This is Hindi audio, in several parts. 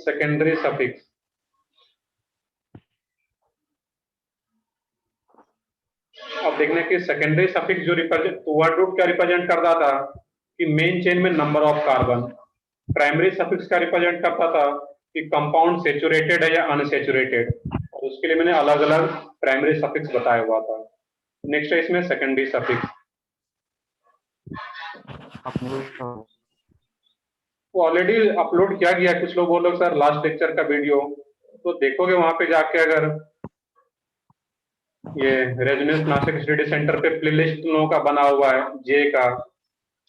Secondary suffix. अब देखने की सेकेंडरी सफिक्स जो रिप्रेजेंट वर्ड रूट क्या रिप्रेजेंट करता था कि मेन चेन में number of carbon. Primary suffix का रिप्रेजेंट करता था कि कंपाउंड सेचुरेटेड है या अनसेचुरेटेड। उसके लिए मैंने अलग अलग प्राइमरी सफिक्स बताया हुआ था। नेक्स्ट है इसमें सेकेंडरी सफिक्स। वो ऑलरेडी अपलोड किया गया है। कुछ लोग बोल रहे सर लास्ट लेक्चर का वीडियो, तो देखोगे वहां पे जाके, अगर ये रेजोनेंस नासिक स्टडी सेंटर पे प्लेलिस्ट लोगों का बना हुआ है जे का।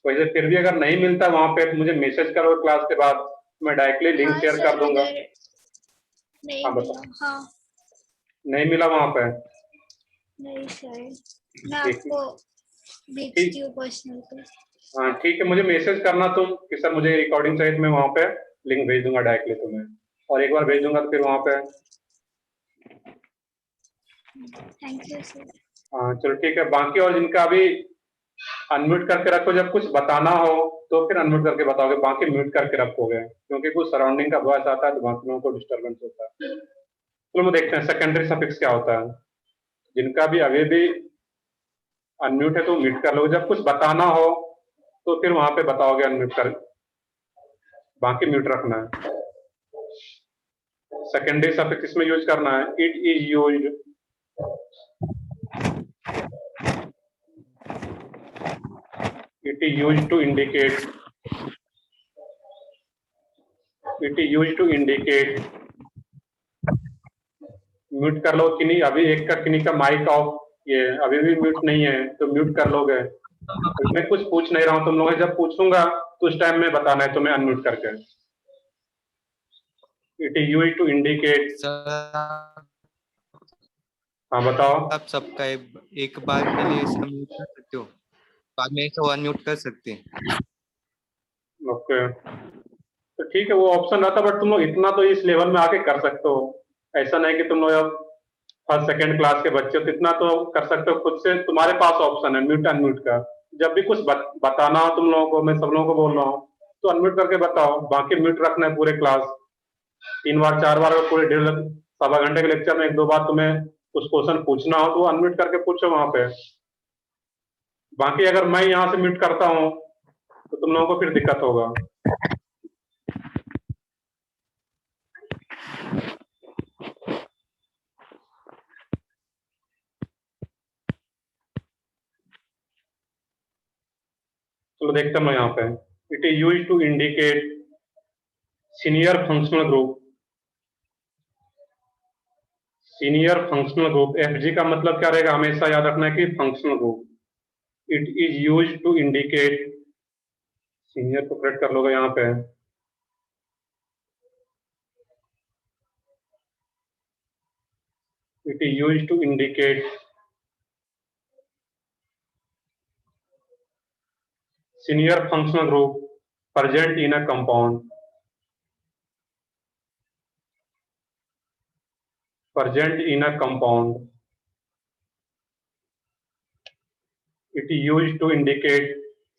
वैसे फिर भी अगर नहीं मिलता वहां पे तो मुझे मैसेज करो क्लास के बाद, मैं डायरेक्टली लिंक शेयर कर दूंगा। नहीं हाँ मिला। हाँ नहीं मिला वहां पे? नहीं शायद, मैं आपको भेजती हूँ पर्सनल पे। हाँ ठीक है, मुझे मैसेज करना तुम कि सर मुझे रिकॉर्डिंग सहित मैं वहां पे लिंक भेज दूंगा डायरेक्टली तुम्हें, और एक बार भेज दूंगा तो फिर वहां पे। Thank you sir. हाँ चलो ठीक है। बाकी और जिनका अभी अनम्यूट करके रखो, जब कुछ बताना हो तो फिर अनम्यूट करके बताओगे, बाकी म्यूट करके रखोगे क्योंकि कुछ सराउंडिंग का वॉइस आता है तो बाकी लोगों को डिस्टर्बेंस होता है। चलो हम देखते हैं सेकेंडरी सफिक्स क्या होता है। जिनका भी अभी भी अनम्यूट है तो म्यूट कर लो, जब कुछ बताना हो तो फिर वहां पे बताओगे अनम्यूट कर, बाकी म्यूट रखना है। सेकेंडरी सफिक्स इसमें यूज करना है। It is used, it is used to indicate, it is used to indicate। Mute कर लो कि नहीं, अभी एक का किन्हीं का माइक ऑफ, ये अभी भी म्यूट नहीं है तो म्यूट कर लोगे। मैं कुछ पूछ नहीं रहा हूँ, तुम लोग जब पूछूंगा तो उस टाइम में बताना है तुम्हें अनम्यूट करके। It is used to indicate. हाँ बताओ। आप सबका एक बार के लिए म्यूट कर सकते हो, बाद में इसे अनम्यूट कर सकते हैं। ओके तो ठीक है, वो ऑप्शन रहता, बट तुम लोग इतना तो इस लेवल में आके कर सकते हो। ऐसा नहीं कि तुम लोग फर्स्ट सेकंड क्लास के बच्चे हो, तो इतना तो कर सकते हो खुद से। तुम्हारे पास ऑप्शन है म्यूट अनम्यूट का। जब भी कुछ बताना हो तुम लोगों को, मैं सब लोगों को बोल रहा हूँ, तो अनम्यूट करके बताओ, बाकी म्यूट रखना है पूरे क्लास। 3 बार 4 बार पूरे 1.5 सवा घंटे के लेक्चर में 1-2 बार तुम्हें कुछ क्वेश्चन पूछना हो तो अनम्यूट करके पूछो वहां पे। बाकी अगर मैं यहाँ से म्यूट करता हूँ तो तुम लोगों को फिर दिक्कत होगा। चलो देखते हैं मैं यहाँ पे। It is use to indicate senior functional group. Senior functional group, FG का मतलब क्या रहेगा, हमेशा याद रखना है कि functional group. It is use to indicate, senior को करेक्ट कर लोगे यहाँ पे। It is use to indicate senior functional group present in a compound, present in a compound। It is used to indicate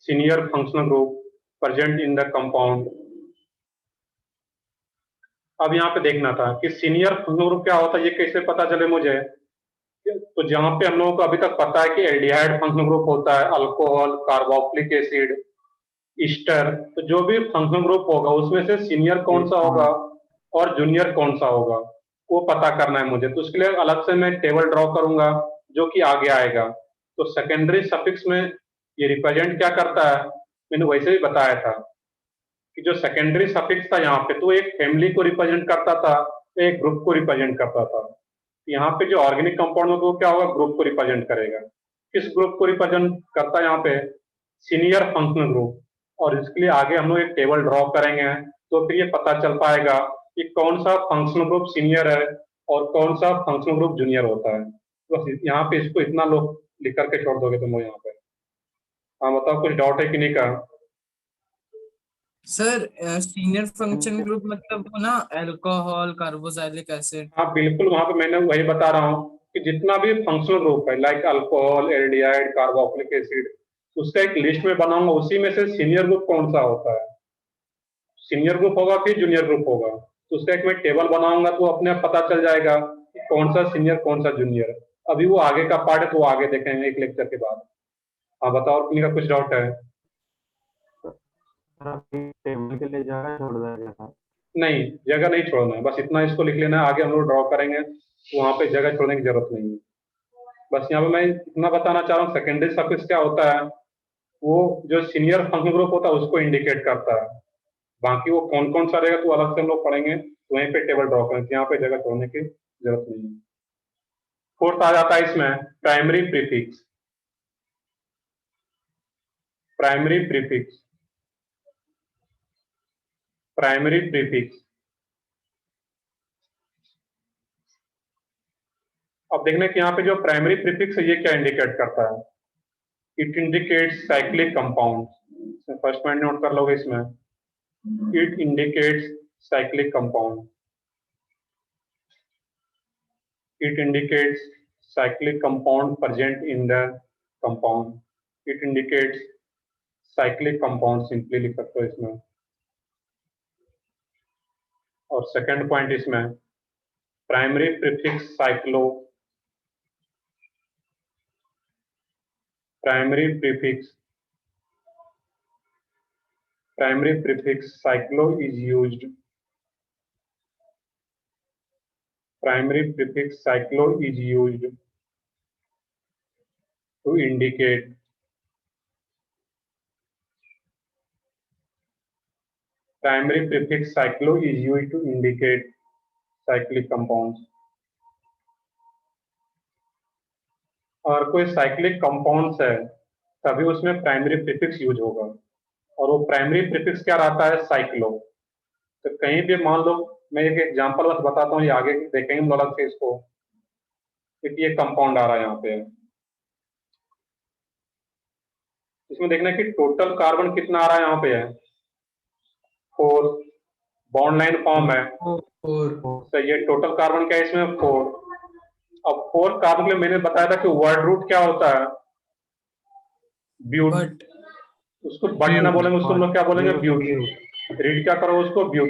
senior functional group present in the compound। अब यहाँ पे देखना था कि सीनियर फंक्शनल ग्रुप क्या होता है, ये कैसे पता चले मुझे। तो जहाँ पे हम लोगों को अभी तक पता है कि एल्डिहाइड फंक्शनल ग्रुप होता है, अल्कोहल, कार्बोक्सिलिक एसिड, ईस्टर, तो जो भी फंक्शनल ग्रुप होगा उसमें से सीनियर कौन सा होगा और जूनियर कौन सा होगा वो पता करना है मुझे। तो उसके लिए अलग से मैं टेबल ड्रॉ करूंगा जो कि आगे आएगा। तो सेकेंडरी सफिक्स में ये रिप्रेजेंट क्या करता है, मैंने वैसे ही बताया था कि जो सेकेंडरी सफिक्स था यहाँ पे, तो एक फैमिली को रिप्रेजेंट करता था, एक ग्रुप को रिप्रेजेंट करता था। यहाँ पे जो ऑर्गेनिक कंपाउंड होगा वो क्या होगा, ग्रुप को रिप्रेजेंट करेगा। किस ग्रुप को रिप्रेजेंट करता है यहाँ पे, सीनियर फंक्शनल ग्रुप। और इसके लिए आगे हम लोग एक टेबल ड्रॉ करेंगे तो फिर ये पता चल पाएगा कि कौन सा फंक्शनल ग्रुप सीनियर है और कौन सा फंक्शनल ग्रुप जूनियर होता है। बस यहाँ पे इसको इतना लोग लिख करके छोड़ दोगे तुम लोग यहाँ पे। हाँ बताओ, कुछ डाउट है कि नहीं का? सर सीनियर फंक्शन ग्रुप मतलब वो ना अल्कोहल, कार्बोक्सिलिक एसिड। हाँ बिल्कुल, वहां पे मैंने वही बता रहा हूँ कि जितना भी फंक्शनल ग्रुप है like alcohol, aldehyde, carboxylic acid, उसका एक लिस्ट में बनाऊंगा, उसी में से सीनियर ग्रुप कौन सा होता है। सीनियर ग्रुप होगा फिर जूनियर ग्रुप होगा, तो उसका एक मैं टेबल बनाऊंगा तो अपने आप पता चल जाएगा कि कौन सा सीनियर कौन सा जूनियर। अभी वो आगे का पार्ट है तो वो आगे देखेंगे एक लेक्चर के बाद। हाँ बताओ, और किन्हीं का कुछ डाउट है? सर आपकी टेबल के लिए जगह छोड़ देगा था। नहीं, जगह नहीं छोड़ना है, बस इतना इसको लिख लेना है, आगे हम लोग ड्रॉ करेंगे तो वहां पे जगह छोड़ने की जरूरत नहीं है। बस यहाँ पे मैं इतना बताना चाह रहा हूँ, सेकेंडरी सफिक्स क्या होता है, वो जो सीनियर फंक्शन ग्रुप होता है उसको इंडिकेट करता है। बाकी वो कौन कौन सा रहेगा तो अलग से हम लोग पढ़ेंगे, तो वहीं पे टेबल ड्रॉ करेंगे, यहाँ पे जगह छोड़ने की जरूरत नहीं है। फोर्थ आ जाता है इसमें primary prefix. Primary prefix, primary prefix. अब देखने कि यहाँ पे जो प्राइमरी प्रीफिक्स है ये क्या इंडिकेट करता है। It indicates cyclic compound, first point note कर लोगे इसमें। It indicates cyclic compound, it indicates cyclic compound present in the compound, it indicates cyclic compound, simply लिख सकते हो इसमें। और सेकंड पॉइंट इसमें primary prefix cyclo, primary prefix cyclo is used, primary prefix cyclo is used to indicate primary prefix cyclo is used to indicate cyclic compounds। और कोई साइक्लिक कंपाउंड्स है तभी उसमें प्राइमरी प्रीफिक्स यूज होगा, और वो प्राइमरी प्रीफिक्स क्या रहता है, साइक्लो। तो कहीं भी मान लो, मैं एक एग्जांपल बस बताता हूँ, ये आगे देखेंगे हम अलग से इसको। क्योंकि ये कंपाउंड आ रहा है यहाँ पे, इसमें देखना कि टोटल कार्बन कितना आ रहा है, यहाँ पे है 4, बॉन्ड लाइन फॉर्म है, तो ये टोटल कार्बन क्या है इसमें 4। अब 4 कार्बन के लिए मैंने बताया था कि वर्ड रूट क्या होता है, ब्यूट। बट उसको बट ना बोलेंगे, उसको हम लोग क्या बोलेंगे, ब्यूट। रीड क्या करो उसको, ब्यूट,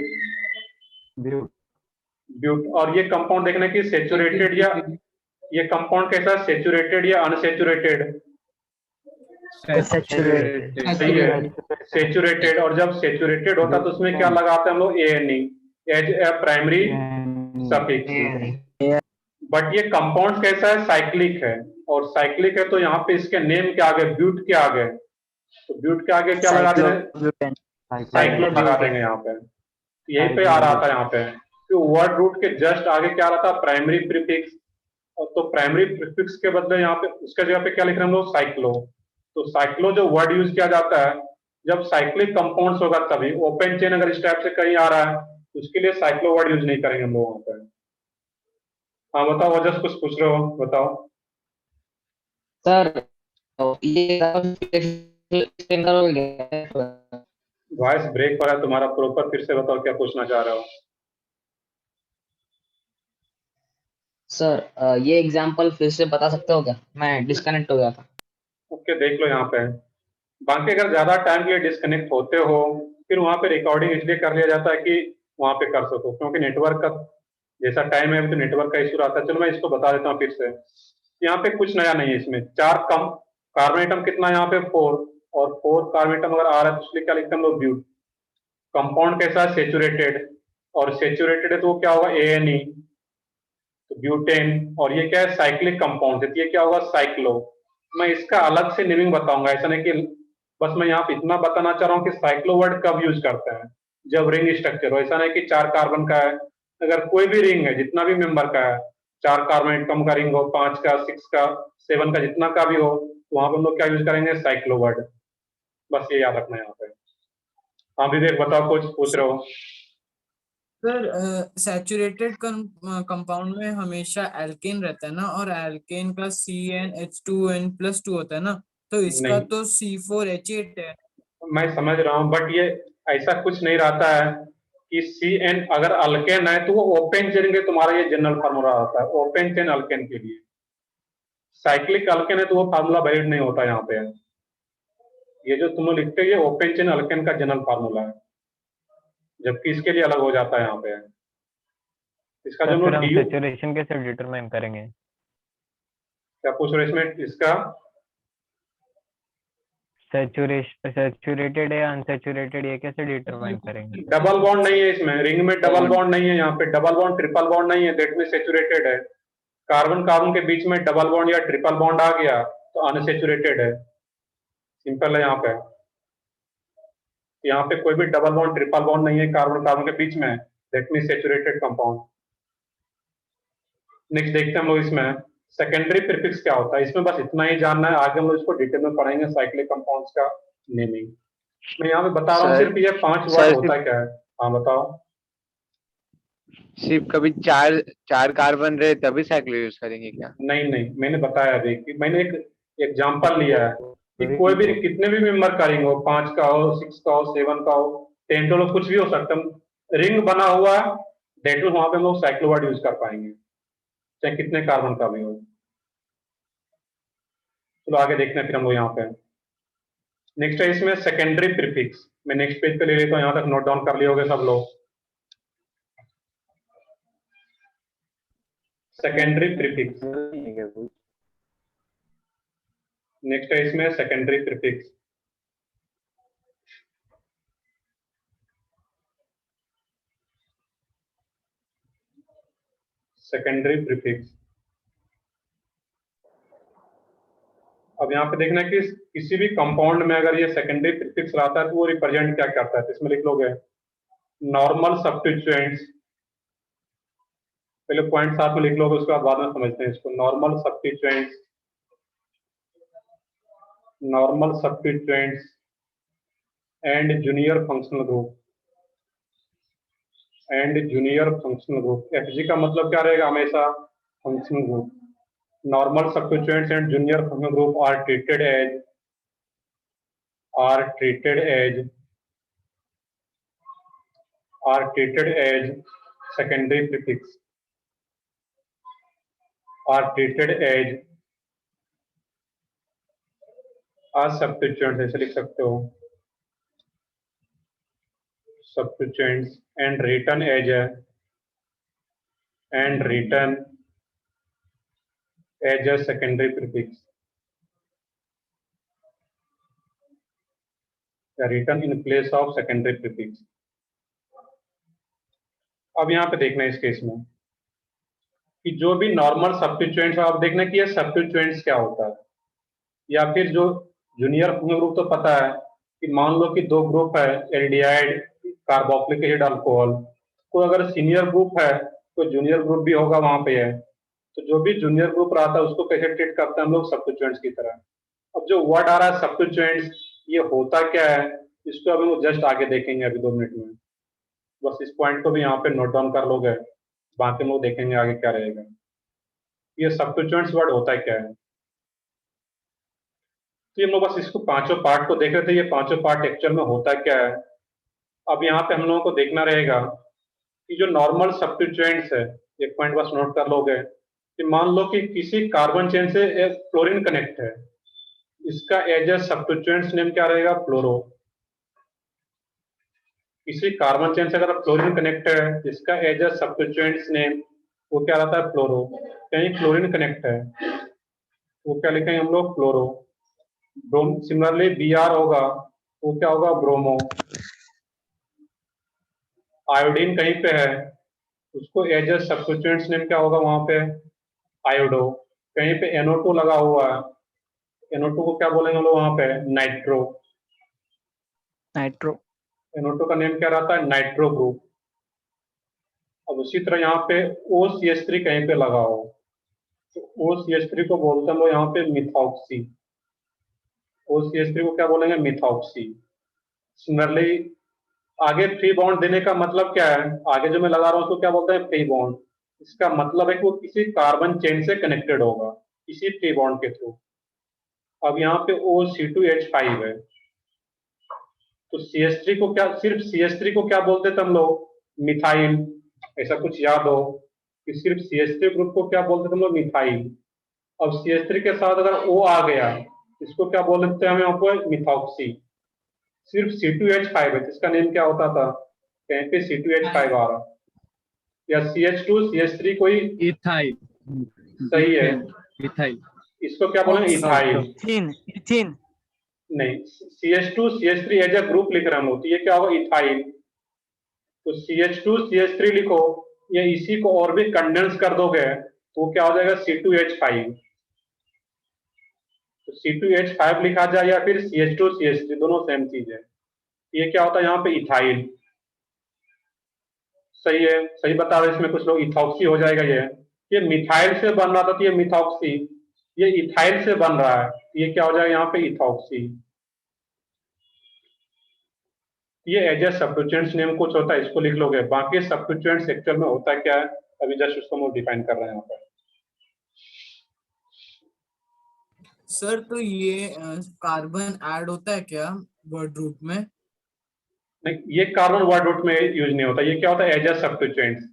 ब्यूट। और ये कंपाउंड देखना कि सेचुरेटेड या, ये कंपाउंड कैसा है, सेचुरेटेड या अनसेचुरेटेड, सही है, सेचुरेटेड। और जब सेचुरेटेड होता है तो उसमें क्या लगाते हैं हम लोग, ANE, as a primary suffix. But ये कंपाउंड कैसा है, साइक्लिक है, और साइक्लिक है तो यहाँ पे इसके नेम के आगे, ब्यूट के आगे, तो ब्यूट के आगे क्या लगा देंगे, साइक्लो लगा देंगे यहाँ पे। यही पे आ रहा था यहाँ पे, तो वर्ड रूट के जस्ट आगे क्या आ रहा था, प्राइमरी प्रीफिक्स। और तो प्राइमरी प्रीफिक्स के बदले यहाँ पे उसके जगह पे क्या लिख रहे हैं हम लोग, साइक्लो। तो साइक्लो जो वर्ड यूज किया जाता है जब साइक्लिक कंपाउंड्स होगा तभी। ओपन चेन अगर इस टाइप से कहीं आ रहा है तो उसके लिए साइक्लो वर्ड यूज नहीं करेंगे हम लोग वहां पे। हाँ बताओ, वजह कुछ पूछ रहे हो, बताओ। सर ये explain करोगे? वॉइस ब्रेक हो रहा है तुम्हारा, प्रॉपर फिर से बताओ क्या पूछना चाह रहे हो। सर ये एग्जांपल फिर से बता सकते हो क्या? मैं डिस्कनेक्ट हो गया था। ओके देख लो यहाँ पे। बाकी अगर ज्यादा टाइम के लिए डिस्कनेक्ट होते हो फिर वहां पे रिकॉर्डिंग इसलिए कर लिया जाता है कि वहां पे कर सको, क्योंकि नेटवर्क का जैसा टाइम है अभी तो नेटवर्क का इशू आता है। चलो मैं इसको बता देता हूँ फिर से। यहाँ पे कुछ नया नहीं है, इसमें 4 कम कार्बन एटम कितना है यहाँ पे 4, और 4 कार्बन एटम अगर आ रहा है तो इसलिए क्या लिखते हैं हम लोग, ब्यूट। कंपाउंड कैसा है, सेचुरेटेड, और सेचुरेटेड है तो वो क्या होगा, ANE, तो ब्यूटेन। और ये क्या है, साइक्लिक कंपाउंड है, तो ये क्या होगा, साइक्लो। मैं इसका अलग से नेमिंग बताऊंगा, ऐसा नहीं कि बस मैं यहाँ पे इतना बताना चाह रहा हूँ कि साइक्लो वर्ड कब यूज करते हैं, जब रिंग स्ट्रक्चर हो। ऐसा नहीं कि 4 कार्बन का है, अगर कोई भी रिंग है जितना भी मेंबर का है, 4 कार्बन एटम का रिंग हो, 5 का, 6 का, 7 का, जितना का भी हो, तो वहां पर हम लोग क्या यूज करेंगे, साइक्लो वर्ड। बस ये याद रखना है यहाँ पे। हाँ विवेक बताओ, कुछ पूछ रहे हो। सर सैचुरेटेड कंपाउंड में हमेशा एल्केन रहता है ना, और एल्केन का CnH2n+2 होता है ना, तो इसका नहीं, तो C4H8 है। मैं समझ रहा हूँ, बट ये ऐसा कुछ नहीं रहता है कि CN अगर अल्केन है तो वो ओपन चेन के, तुम्हारा ये जनरल फार्मूला आता है ओपन चेन अल्केन के लिए। साइक्लिक अल्केन है तो वो फार्मूला वैलिड नहीं होता यहाँ पे। ये जो तुम लोग लिखते हो ये ओपन चेन अल्केन का जनरल फार्मूला है। जबकि इसके लिए अलग हो जाता है यहाँ पे। इसका जो हम सर फिर लोग हम DU सेचुरेशन कैसे डिटरमाइन करेंगे? क्या पूछ रहे हैं इसमें, इसका सैचुरेटेड या अनसैचुरेटेड ये कैसे डिटरमाइन करेंगे? डबल बॉन्ड नहीं है इसमें, रिंग में डबल बॉन्ड नहीं है, यहाँ पे डबल बॉन्ड ट्रिपल बॉन्ड नहीं है, दैट में सेचुरेटेड है। कार्बन कार्बन के बीच में डबल बॉन्ड या ट्रिपल बॉन्ड आ गया तो अनसेचुरेटेड है, सिंपल है। यहाँ पे कोई भी डबल बॉन्ड ट्रिपल बॉन्ड नहीं है कार्बन कार्बन के बीच में, that mean saturated compound. Next देखते हैं हम लोग इसमें सेकेंडरी प्रीफिक्स क्या होता है। इसमें बस इतना ही जानना है, आगे हम लोग इसको डिटेल में पढ़ेंगे साइक्लिक कंपाउंड्स का नेमिंग। मैं यहाँ पे बता रहा हूँ सर, सिर्फ ये 5 वर्ड सर, होता है क्या है। हाँ बताओ। सिर्फ कभी चार चार कार्बन रहे तभी साइकिल यूज करेंगे क्या? नहीं नहीं, मैंने बताया अभी कि मैंने एक एग्जांपल लिया है कि कोई भी कितने भी मेंबर का रिंग हो, 5 का हो, 6 का हो, 7 का हो, 10 का हो, कुछ भी हो सकता है, रिंग बना हुआ है, डेट वहां पे हम लोग साइक्लोवर्ड यूज कर पाएंगे चाहे कितने कार्बन का भी हो। चलो आगे देखते हैं फिर हम लोग यहाँ पे। नेक्स्ट है इसमें सेकेंडरी प्रीफिक्स। मैं नेक्स्ट पेज पे ले लेता हूँ, यहाँ तक नोट डाउन कर लिए होगे सब लोग। सेकेंडरी प्रीफिक्स, नेक्स्ट है इसमें सेकेंडरी प्रीफिक्स। सेकेंडरी प्रीफिक्स, अब यहाँ पे देखना कि किसी भी कंपाउंड में अगर ये सेकेंडरी प्रीफिक्स रहता है तो वो रिप्रेजेंट क्या करता है। तो इसमें लिख लोगे नॉर्मल सब्स्टिट्यूएंट्स, पहले पॉइंट साथ में लिख लोगे, उसके बाद में समझते हैं इसको। Normal substituents, normal substituents and junior functional group, and junior functional group. FG का मतलब क्या रहेगा हमेशा, functional group. Normal substituents and junior functional group are treated as secondary prefix, are treated as substituents, ऐसे लिख सकते हो substituents, and written as a secondary prefix, written in place of secondary prefix। अब यहाँ पे देखना है इस केस में कि जो भी नॉर्मल सब्स्टिट्यूएंट्स, आप देखना कि ये सब्स्टिट्यूएंट्स क्या होता है, या फिर जो जूनियर ग्रुप तो पता है कि मान लो कि 2 ग्रुप है, एल्डिहाइड कार्बोक्सिलिक एसिड अल्कोहल, कोई अगर सीनियर ग्रुप है तो जूनियर ग्रुप भी होगा वहां पे है, तो जो भी जूनियर ग्रुप रहता है उसको कैसे ट्रीट करते हैं हम लोग, सब्स्टिट्यूएंट्स की तरह। अब जो वर्ड आ रहा है सब्स्टिट्यूएंट्स, ये होता क्या है इसको अभी हम जस्ट आगे देखेंगे अभी 2 मिनट में। बस इस पॉइंट को भी यहाँ पे नोट डाउन कर लोगे, बाकी हम लोग देखेंगे आगे क्या रहेगा। ये सब्स्टिट्यूएंट्स वर्ड होता है क्या है, तो ये हम लोग बस इसको 5 पार्ट को देख रहे थे, ये 5 पार्ट एक्चुअल में होता क्या है। अब यहाँ पे हम लोगों को देखना रहेगा कि जो नॉर्मल सब्स्टिट्यूएंट्स है, एक पॉइंट बस नोट कर लोगे कि मान लो कि किसी कार्बन चेन से एक फ्लोरीन कनेक्ट है, इसका एज ए सब्स्टिट्यूएंट्स नेम क्या रहेगा, फ्लोरो। किसी कार्बन चेन से अगर फ्लोरीन कनेक्ट है, इसका एज ए सब्स्टिट्यूएंट्स नेम वो क्या रहता है, फ्लोरो। कहीं फ्लोरीन कनेक्ट है वो क्या लिखेंगे हम लोग, फ्लोरो। सिमिलरली Br होगा वो क्या होगा, ब्रोमो। आयोडीन कहीं पे है उसको एज ए सब्स्टिट्यूएंट्स नेम क्या होगा वहां पे, आयोडो। कहीं पे NO2 लगा हुआ है, NO2 को क्या बोलेंगे हम लोग वहां पे, नाइट्रो। NO2 का नेम क्या रहता है, नाइट्रो ग्रुप। अब उसी तरह यहाँ पे OCH3 कहीं पे लगा हो तो OCH3 को बोलते हैं हम लोग यहाँ पे मिथॉक्सी। OCH3 को क्या बोलेंगे, मिथॉक्सी। सिमिलरली आगे फ्री बॉन्ड देने का मतलब क्या है, आगे जो मैं लगा रहा हूँ उसको क्या बोलते हैं, फ्री बॉन्ड। इसका मतलब है कि वो किसी कार्बन चेन से कनेक्टेड होगा किसी फ्री बॉन्ड के थ्रू। अब यहाँ पे OC2H5 है तो CH3 को क्या, सिर्फ CH3 को क्या बोलते थे हम लोग, मिथाइल। ऐसा कुछ याद हो कि सिर्फ CH3 ग्रुप को क्या बोलते थे हम लोग, मिथाइल। अब CH3 के साथ अगर O आ गया इसको क्या बोलते हैं हम यहाँ पर, मिथॉक्सी। सिर्फ C2H5 है, इसका नेम क्या होता था, कहीं पे C2H5 आ रहा है, या CH2 CH3 कोई इथाइल सही है, इथाइल इसको क्या बोलेंगे? इथाइल। इथीन नहीं, CH2 CH3 as a group लिख रहे हम लोग, तो ये क्या होगा? इथाइल। तो CH2 CH3 लिखो, या इसी को और भी कंडेंस कर दोगे तो क्या हो जाएगा? C2H5। तो C2H5 लिखा जाए या फिर CH2 CH3, दोनों सेम चीज है। ये क्या होता है यहाँ पे? इथाइल। सही है, सही बता रहे, इसमें कुछ लोग इथॉक्सी हो जाएगा। ये मिथाइल से बन रहा था तो ये मिथॉक्सी, ये इथाइल से बन रहा है, ये क्या हो जाएगा यहाँ पे? इथॉक्सी। ये एज ए सब्स्टिट्यूएंट्स नेम कुछ होता है, इसको लिख लोगे। बाकी सब्स्टिट्यूएंट्स एक्चुअल में होता क्या है, अभी जस्ट उसको हम डिफाइन कर रहे हैं यहाँ पर। सर तो ये कार्बन ऐड होता है क्या वर्ड रूट में? नहीं, ये कार्बन वर्ड रूट में यूज नहीं होता, ये क्या होता है? As a substituents.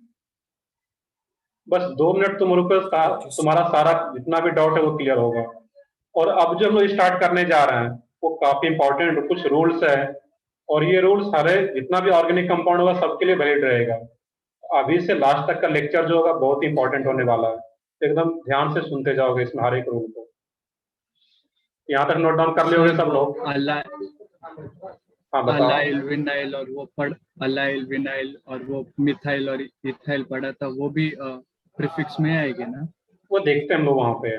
बस 2 मिनट तुम रुको, तुम्हारा सारा जितना भी डाउट है वो क्लियर होगा। और अब जो हम लोग स्टार्ट करने जा रहे हैं वो काफी इंपॉर्टेंट कुछ रूल्स है, और ये रूल्स सारे जितना भी ऑर्गेनिक कंपाउंड होगा सबके लिए वैलिड रहेगा। अभी से लास्ट तक का लेक्चर जो होगा बहुत इंपॉर्टेंट होने वाला है, तो एकदम ध्यान से सुनते जाओगे इसमें हर एक रूल को। यहाँ तक नोट डाउन कर लियोगे सब लोग? हाँ बताओ। अलाइल विनाइल और वो पढ़ अलाइल विनाइल और वो मिथाइल और इथाइल पढ़ा था, वो भी प्रीफिक्स में आएगी ना? वो देखते हैं हम लोग वहां पे।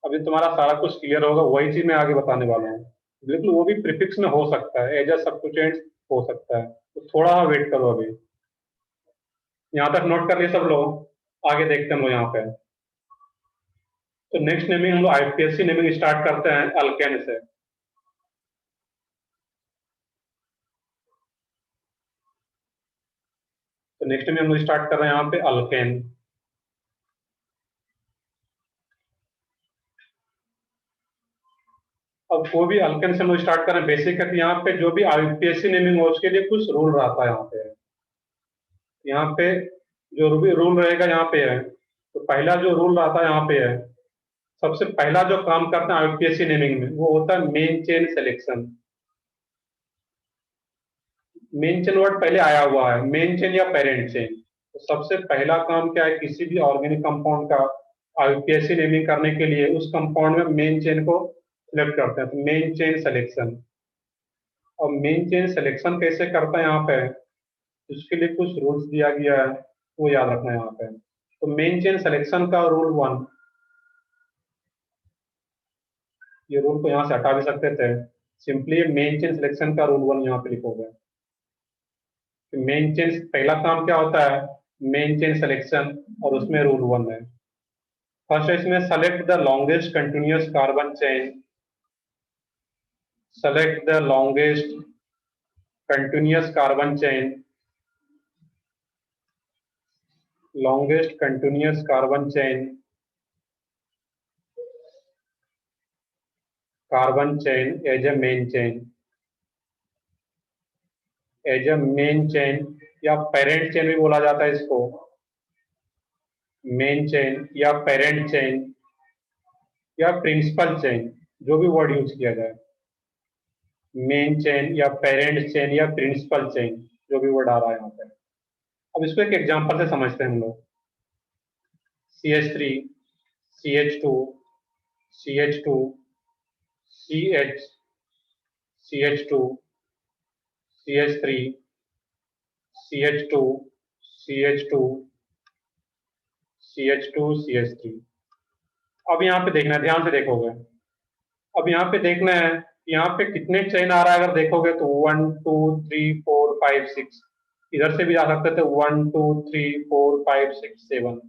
अभी तुम्हारा सारा कुछ क्लियर होगा, वही चीज मैं आगे बताने वाला हूँ। बिल्कुल वो भी प्रीफिक्स में हो सकता है, एज ए सब्स्टिट्यूएंट हो सकता है, तो थोड़ा वेट करो। अभी यहाँ तक नोट कर लिए सब लोग? आगे देखते हैं हम लोग यहाँ पे। तो नेक्स्ट नेमिंग हम लोग IUPAC नेमिंग स्टार्ट करते हैं अल्केन से। तो नेक्स्ट में हम लोग स्टार्ट कर रहे हैं यहाँ पे अल्केन। अब कोई भी अल्केन से हम लोग स्टार्ट कर रहे हैं, बेसिक है कि यहाँ पे जो भी IUPAC नेमिंग हो उसके लिए कुछ रूल रहता है। यहाँ पे जो भी रूल रहेगा यहाँ पे है। तो पहला जो रूल रहता है यहाँ पे है, सबसे पहला जो काम करते हैं IUPAC नेमिंग में वो होता है main chain selection. Main chain word पहले आया हुआ है, मेन चेन या पेरेंट चेन। तो सबसे पहला काम क्या है, किसी भी ऑर्गेनिक कंपाउंड का IUPAC नेमिंग करने के लिए उस कंपाउंड में मेन चेन को सिलेक्ट करते हैं, तो मेन चेन सिलेक्शन। और मेन चेन सिलेक्शन कैसे करता है यहाँ पे, उसके लिए कुछ रूल्स दिया गया है, वो याद रखना है यहाँ पे। तो मेन चेन सिलेक्शन का रूल 1, ये रूल को यहाँ से हटा भी सकते थे, सिंपली मेन चेन सिलेक्शन का रूल 1 यहाँ पे लिखोगे। मेन चेन पहला काम क्या होता है, मेन चेन सिलेक्शन, और उसमें रूल 1 है। फर्स्ट है इसमें select the longest continuous carbon chain. Select the longest continuous carbon chain. longest continuous carbon chain as a main chain, as a main chain या parent chain भी बोला जाता है इसको, मेन चेन या पेरेंट चेन या प्रिंसिपल चेन, जो भी वर्ड यूज किया जाए। मेन चेन या पेरेंट चेन या प्रिंसिपल चेन, जो भी वर्ड आ रहा है यहाँ पे। अब इसको एक एग्जांपल से समझते हैं हम लोग। CH3 CH2 CH2 CH CH2 CH3 CH2 CH2 CH2 CH3। अब यहाँ पे देखना है, ध्यान से देखोगे। अब यहाँ पे देखना है यहाँ पे कितने चेन आ रहा है। अगर देखोगे तो 1 2 3 4 5 6, इधर से भी आ सकते थे 1 2 3 4 5 6 7।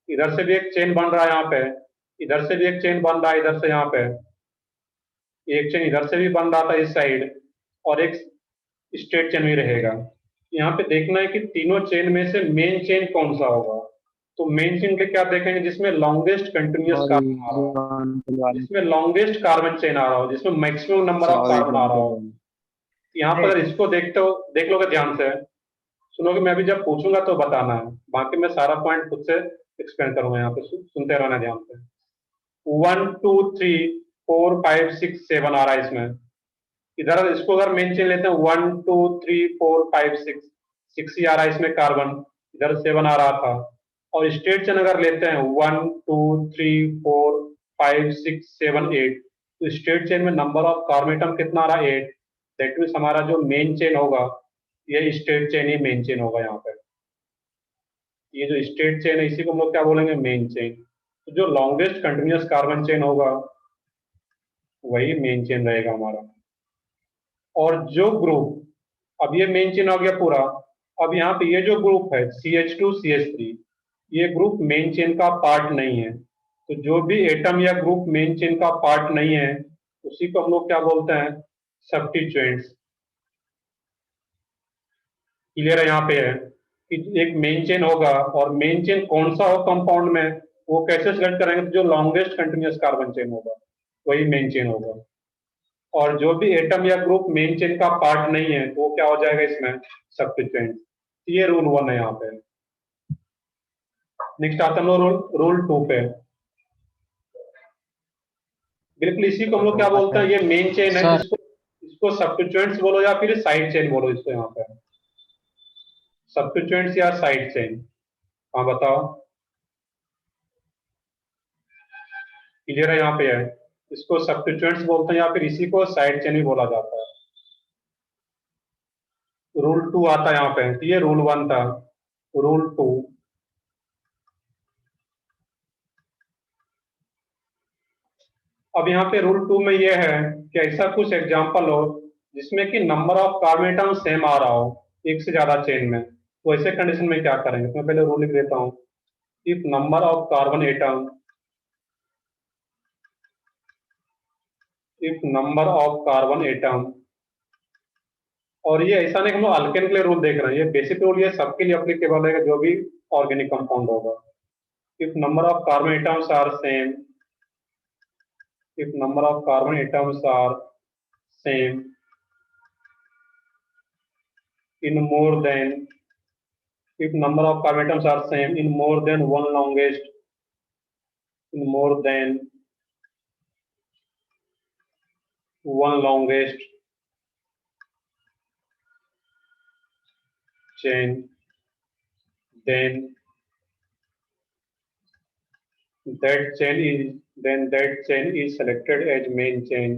इधर से भी एक चेन बन रहा है यहाँ पे, इधर से भी एक चेन बन रहा है, इधर से यहाँ पे एक चेन इधर से भी बन रहा था इस साइड, और एक स्ट्रेट चेन भी रहेगा। यहाँ पे देखना है कि तीनों चेन में से मेन चेन कौन सा होगा। तो मेन चेन के क्या देखेंगे, जिसमें लॉन्गेस्ट कंटिन्यूअस कार्बन आ रहा हो, जिसमें लॉन्गेस्ट कार्बन चेन आ रहा हो, जिसमें मैक्सिमम नंबर ऑफ कार्बन आ रहा हो। यहाँ पर अगर इसको देखते हो, देख लोगे ध्यान से, सुनोगे, मैं भी जब पूछूंगा तो बताना है, बाकी मैं सारा पॉइंट खुद से एक्सप्लेन करूंगा। यहाँ पे सुनते रहना ध्यान से। 1 2 3 4 5 6 7 आ रहा है इसमें। इधर इसको अगर मेन चेन लेते हैं 1 2 3 4 5 6 6 ही आ रहा है इसमें कार्बन, इधर 7 आ रहा था। और स्टेट चेन अगर लेते हैं 1 2 3 4 5 6 7 8, तो स्टेट चेन में नंबर ऑफ कार्बन एटम कितना आ रहा है 8। दैट मीन्स हमारा जो मेन चेन होगा ये स्टेट चेन ही मेन चेन होगा यहाँ पे। ये जो स्टेट चेन है इसी को हम लोग क्या बोलेंगे, मेन चेन। तो जो लॉन्गेस्ट कंटिन्यूअस कार्बन चेन होगा वही मेन चेन रहेगा हमारा। और जो ग्रुप, अब ये मेन चेन हो गया पूरा, अब यहाँ पे ये जो ग्रुप है CH2 CH3, ये ग्रुप मेन चेन का पार्ट नहीं है। तो जो भी एटम या ग्रुप मेन चेन का पार्ट नहीं है उसी को हम लोग क्या बोलते हैं, सब्स्टिट्यूएंट्स। क्लियर है यहाँ पे है कि एक मेन चेन होगा और मेन चेन कौन सा हो कंपाउंड में वो कैसे सिलेक्ट करेंगे, तो जो लॉन्गेस्ट कंटिन्यूअस कार्बन चेन होगा वही मेन चेन होगा। और जो भी एटम या ग्रुप मेन चेन का पार्ट नहीं है तो वो क्या हो जाएगा इसमें, सब्स्टिट्यूएंट। ये रूल 1 है यहाँ पे। नेक्स्ट आता है रूल 2 पे। बिल्कुल इसी को हम लोग क्या बोलते हैं, ये मेन चेन है, सर। इसको सब्स्टिट्यूएंट्स बोलो या फिर साइड चेन बोलो इसको यहाँ पे, सब्स्टिट्यूएंट्स या साइड चेन। हाँ बताओ, क्लियर है यहाँ पे है, इसको सब्स्टिट्यूएंट्स बोलते हैं या फिर इसी को साइड चेन भी बोला जाता है। रूल 2 आता है यहाँ पे, तो ये रूल 1 था। रूल 2, अब यहाँ पे रूल 2 में ये है कि ऐसा कुछ एग्जांपल हो जिसमें कि number of carbon atom same आ रहा हो एक से ज्यादा चेन में, तो ऐसे कंडीशन में क्या करेंगे। तो मैं पहले रूल लिख देता हूँ, if number of carbon atom, if number of carbon atom, और ये ऐसा नहीं कि हम लोग अल्केन के लिए रूल देख रहे हैं, ये बेसिक रूल ये सबके लिए अप्लीकेबल है जो भी ऑर्गेनिक कंपाउंड होगा। If number of carbon atoms are same, if number of carbon atoms are same in more than, if number of carbon atoms are same in more than one longest, in more than one longest chain, then that chain is selected as main chain,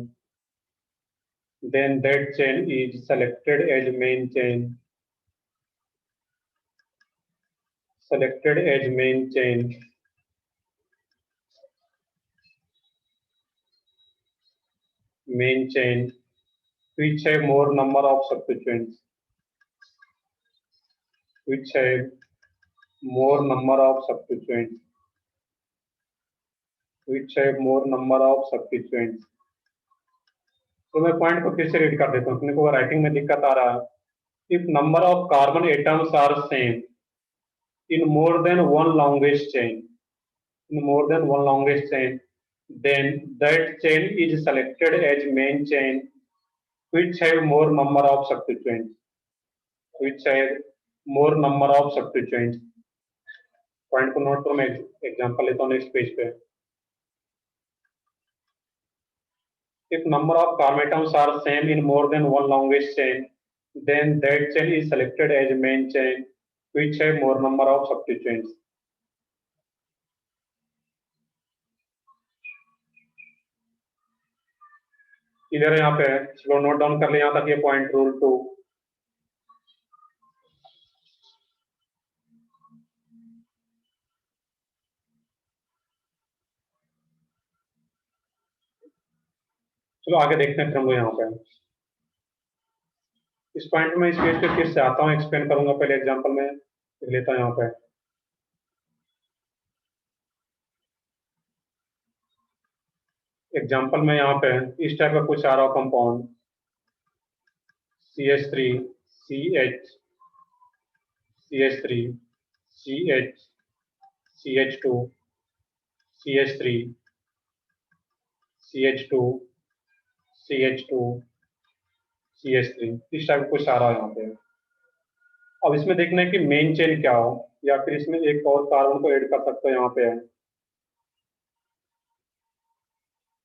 then that chain is selected as main chain, selected as main chain, main chain which have more number of substituents, which have more number of substituents, which have more number of substituents। तो मैं पॉइंट को फिर से रीड कर देता हूँ, अपने को राइटिंग में दिक्कत आ रहा है। If number of carbon atoms are same in more than one longest chain, in more than one longest chain, then that chain is selected as main chain which have more number of substituents, which have more number of substituents। Point को नोट करो, मैं एग्जांपल लेता हूँ नेक्स्ट पेज पे। If number of carbon atoms are same in more than one longest chain, then that chain is selected as main chain which have more number of substituents। Clear है यहाँ पे, चलो नोट डाउन कर ले यहाँ तक ये पॉइंट रूल 2। चलो आगे देखते हैं फिर हम लोग यहाँ पे इस पॉइंट में, इस पेज पे फिर से आता हूँ, एक्सप्लेन करूंगा। पहले एग्जांपल में लिख लेता हूँ यहाँ पे। एग्जांपल में यहाँ पे इस टाइप का कुछ आ रहा हो compound CH3 CH CH3 CH CH2 CH3 CH2 CH2 CH3, इस टाइप का कुछ आ रहा है यहाँ पे। अब इसमें देखना है कि मेन चेन क्या हो, या फिर इसमें एक और कार्बन को ऐड कर सकते हो। यहाँ पे है,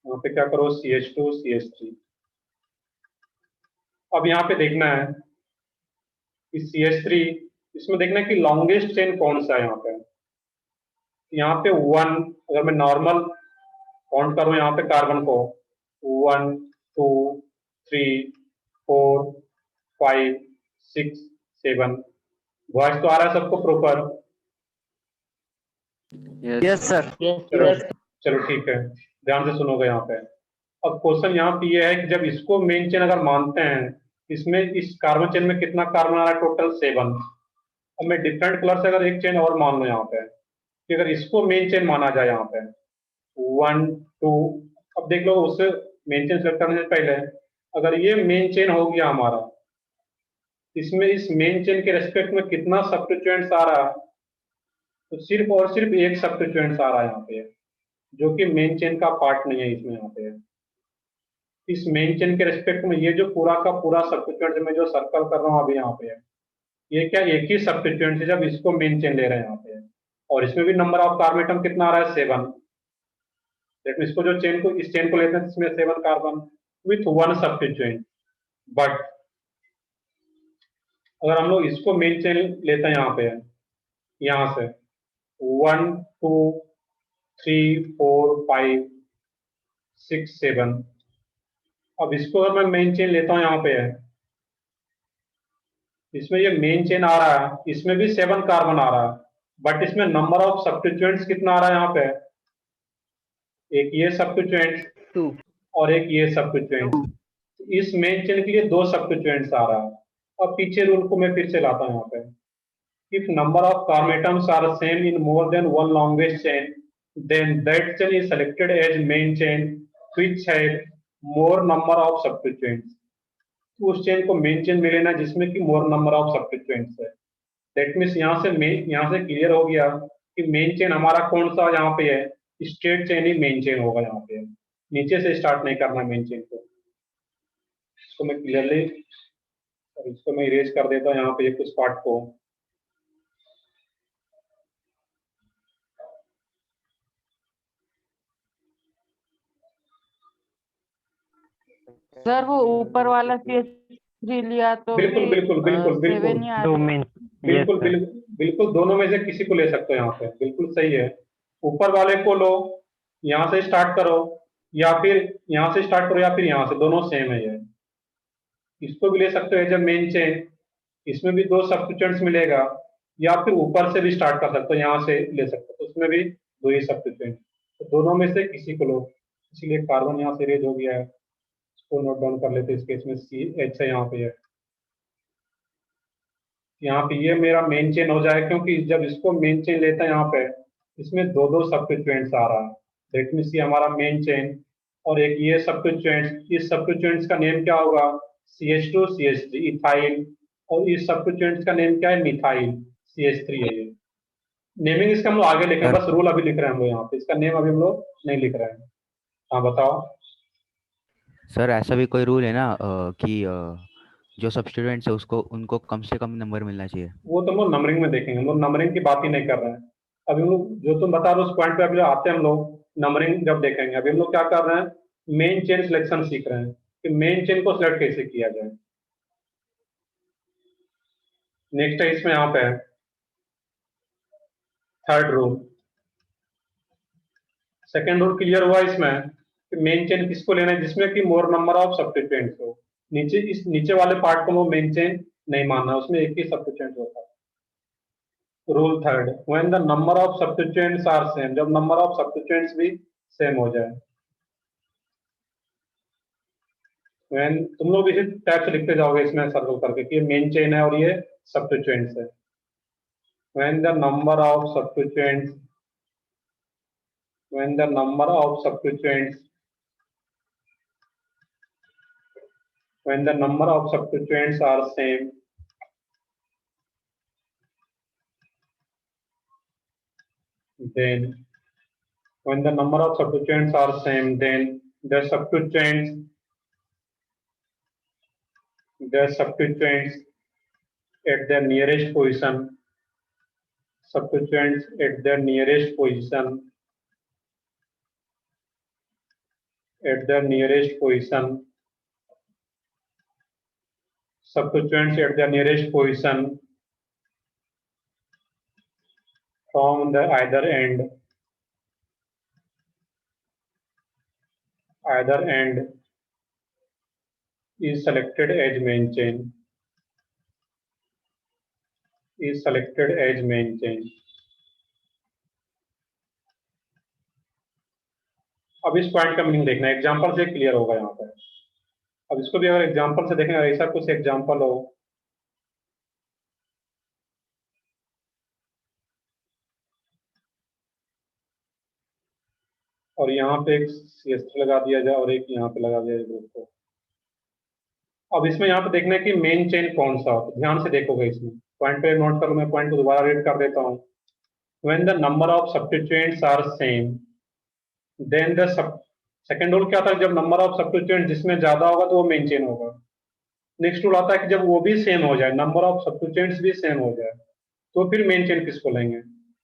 यहाँ पे क्या करो CH2 CH3। अब यहाँ पे देखना है इस CH3, इसमें देखना है कि लॉन्गेस्ट चेन कौन सा है यहाँ पे। यहाँ पे 1, अगर मैं नॉर्मल काउंट करूं यहाँ पे कार्बन को 1 2 3 4 5 6 7, वॉइस तो आ रहा है सबको प्रॉपर? Yes sir. चलो चलो ठीक है, ध्यान से सुनोगे यहाँ पे। अब क्वेश्चन यहाँ पे ये है कि जब इसको मेन चेन अगर मानते हैं, इसमें इस कार्बन चेन में कितना कार्बन आ रहा है? टोटल 7। अब मैं डिफरेंट कलर से अगर एक चेन और मान लूँ यहाँ पे, कि अगर इसको मेन चेन माना जाए यहाँ पे 1 2, अब देख लो उससे मेन चेन सेलेक्ट करने से पहले अगर ये मेन चेन हो गया हमारा, इसमें इस मेन चेन के रेस्पेक्ट में कितना सब्स्टिट्यूएंट्स आ रहा है? तो सिर्फ और सिर्फ एक सब्स्टिट्यूएंट्स आ रहा है यहाँ पे, जो कि मेन चेन का पार्ट नहीं है इसमें। यहाँ पे इस मेन चेन के रेस्पेक्ट में ये जो पूरा का पूरा सब्स्टिट्यूएंट मैं जो सर्कल कर रहा हूँ अभी यहाँ पे, ये क्या एक ही सब्स्टिट्यूएंट है जब इसको मेन चेन ले रहे हैं यहाँ पे, और इसमें भी नंबर ऑफ कार्बन एटम कितना आ रहा है? 7। लेकिन इसको जो चेन को इस चेन को लेते हैं इसमें 7 कार्बन विथ 1 सब्स्टिट्यूएंट। बट अगर हम लोग इसको मेन चेन लेते हैं यहाँ पे, यहाँ से 1 2 3 4 5 6 7, अब इसको अगर मैं मेन चेन लेता हूँ यहाँ पे, इसमें ये मेन चेन आ रहा है, इसमें भी 7 कार्बन आ रहा है, बट इसमें नंबर ऑफ सब्स्टिट्यूएंट्स कितना आ रहा है यहाँ पे? एक ये सब्स्टिट्यूएंट 2 और एक ये सब्स्टिट्यूएंट। इस मेन चेन के लिए 2 सब्स्टिट्यूएंट्स आ रहा है। अब पीछे रूल को मैं फिर से लाता हूँ यहाँ पे, if number of carbon atoms are same in more than one longest chain, then that chain is selected as main chain which has more number of substituents। उस चेन को मेन चेन में लेना जिसमें कि मोर नंबर ऑफ सब्स्टिट्यूएंट्स है। दैट मीन्स यहाँ से क्लियर हो गया कि मेन चेन हमारा कौन सा यहाँ पे है? स्ट्रेट चेन ही मेन चेन होगा यहाँ पे, नीचे से स्टार्ट नहीं करना मेन चेन को। इसको मैं क्लियरली, इसको मैं इरेज कर देता हूँ यहाँ पे कुछ पार्ट को। सर वो ऊपर वाला CH3 लिया तो बिल्कुल भी बिल्कुल बिल्कुल 7 बिल्कुल ही आ दो रहा है। मेन। बिल्कुल बिल्कुल दोनों में से किसी को ले सकते हो यहाँ पे, बिल्कुल सही है। ऊपर वाले को लो, यहाँ से स्टार्ट करो, या फिर यहाँ से स्टार्ट करो, या फिर यहाँ से, दोनों सेम है ये। इसको भी ले सकते हो जब मेन चेन, इसमें भी 2 सब्स्टिट्यूएंट्स मिलेगा, या फिर ऊपर से भी स्टार्ट कर सकते हो, यहाँ से ले सकते हो, तो उसमें भी 2 ही सब्स्टिट्यूएंट। तो दोनों में से किसी को लो, इसीलिए कार्बन यहाँ से रेज हो गया है, इसको नोट डाउन कर लेते हैं। इस केस में CH है यहाँ पे है, यहाँ पे ये मेरा मेन चेन हो जाए, क्योंकि जब इसको मेन चेन लेता है यहाँ पे, इसमें 2 सब्स्टिट्यूएंट्स आ रहा है। दैट मीन्स ये हमारा मेन चेन, और एक ये सब्स्टिट्यूएंट्स, इस सब्स्टिट्यूएंट्स का नेम क्या होगा? CH2 CH3 इथाइल, और इस सब्स्टिट्यूएंट्स का नेम क्या है? मिथाइल। CH3 है ये। नेमिंग इसका हम लोग आगे लिखें, बस रूल अभी लिख रहे हैं हम लोग यहाँ पे, इसका नेम अभी हम लोग नहीं लिख रहे हैं। हाँ बताओ सर, ऐसा भी कोई रूल है ना कि जो सब्स्टिट्यूएंट्स है उसको उनको कम से कम नंबर मिलना चाहिए? वो तो हम लोग नंबरिंग में देखेंगे, हम लोग नंबरिंग की बात ही नहीं कर रहे हैं अभी। हम लोग जो तुम बता रहे हो उस पॉइंट पे अभी आते हैं, हम लोग नंबरिंग जब देखेंगे। अभी हम लोग क्या कर रहे हैं? मेन चेन सिलेक्शन सीख रहे हैं कि मेन चेन को सिलेक्ट कैसे किया जाए। नेक्स्ट है इसमें यहाँ पे third rule. Second rule clear हुआ इसमें कि मेन चेन किसको लेना है? जिसमें कि मोर नंबर ऑफ सब्स्टिट्यूएंट्स हो। नीचे इस नीचे वाले पार्ट को वो मेन चेन नहीं मानना, उसमें एक ही सब्स्टिट्यूएंट होता है। Rule third, when the number of substituents are same, जब नंबर ऑफ सब्स्टिट्यूएंट्स भी सेम हो जाए। व्हेन, तुम लोग इसी टाइप से लिखते जाओगे इसमें सर्कल करके कि ये मेन चेन है और ये सब्स्टिट्यूएंट्स है। When the number of substituents, when the number of substituents are same, then when the number of substituents are same, then the substituents at their nearest position, substituents at their nearest position substituents at their nearest position from the either end is selected as main chain. अब इस पॉइंट का मीनिंग देखना, एग्जांपल से क्लियर होगा यहाँ पे। अब इसको भी अगर एग्जांपल से देखें, ऐसा कुछ एग्जांपल हो, और यहाँ पे एक CH3 लगा दिया जाए और एक यहाँ पे लगा दिया जाए ग्रुप को। अब इसमें यहाँ पे देखना है कि मेन चेन कौन सा हो, ध्यान से देखोगे इसमें। पॉइंट पे नोट करो, मैं पॉइंट को दोबारा रीड कर देता हूँ। When the number of substituents are same, then the second rule क्या था, जब नंबर ऑफ सब्स्टिट्यूएंट जिसमें ज्यादा होगा तो वो मेन चेन होगा। नेक्स्ट रूल आता है कि जब वो भी सेम हो जाए, नंबर ऑफ सब्स्टिट्यूएंट्स भी सेम हो जाए, तो फिर मेन चेन किसको लेंगे?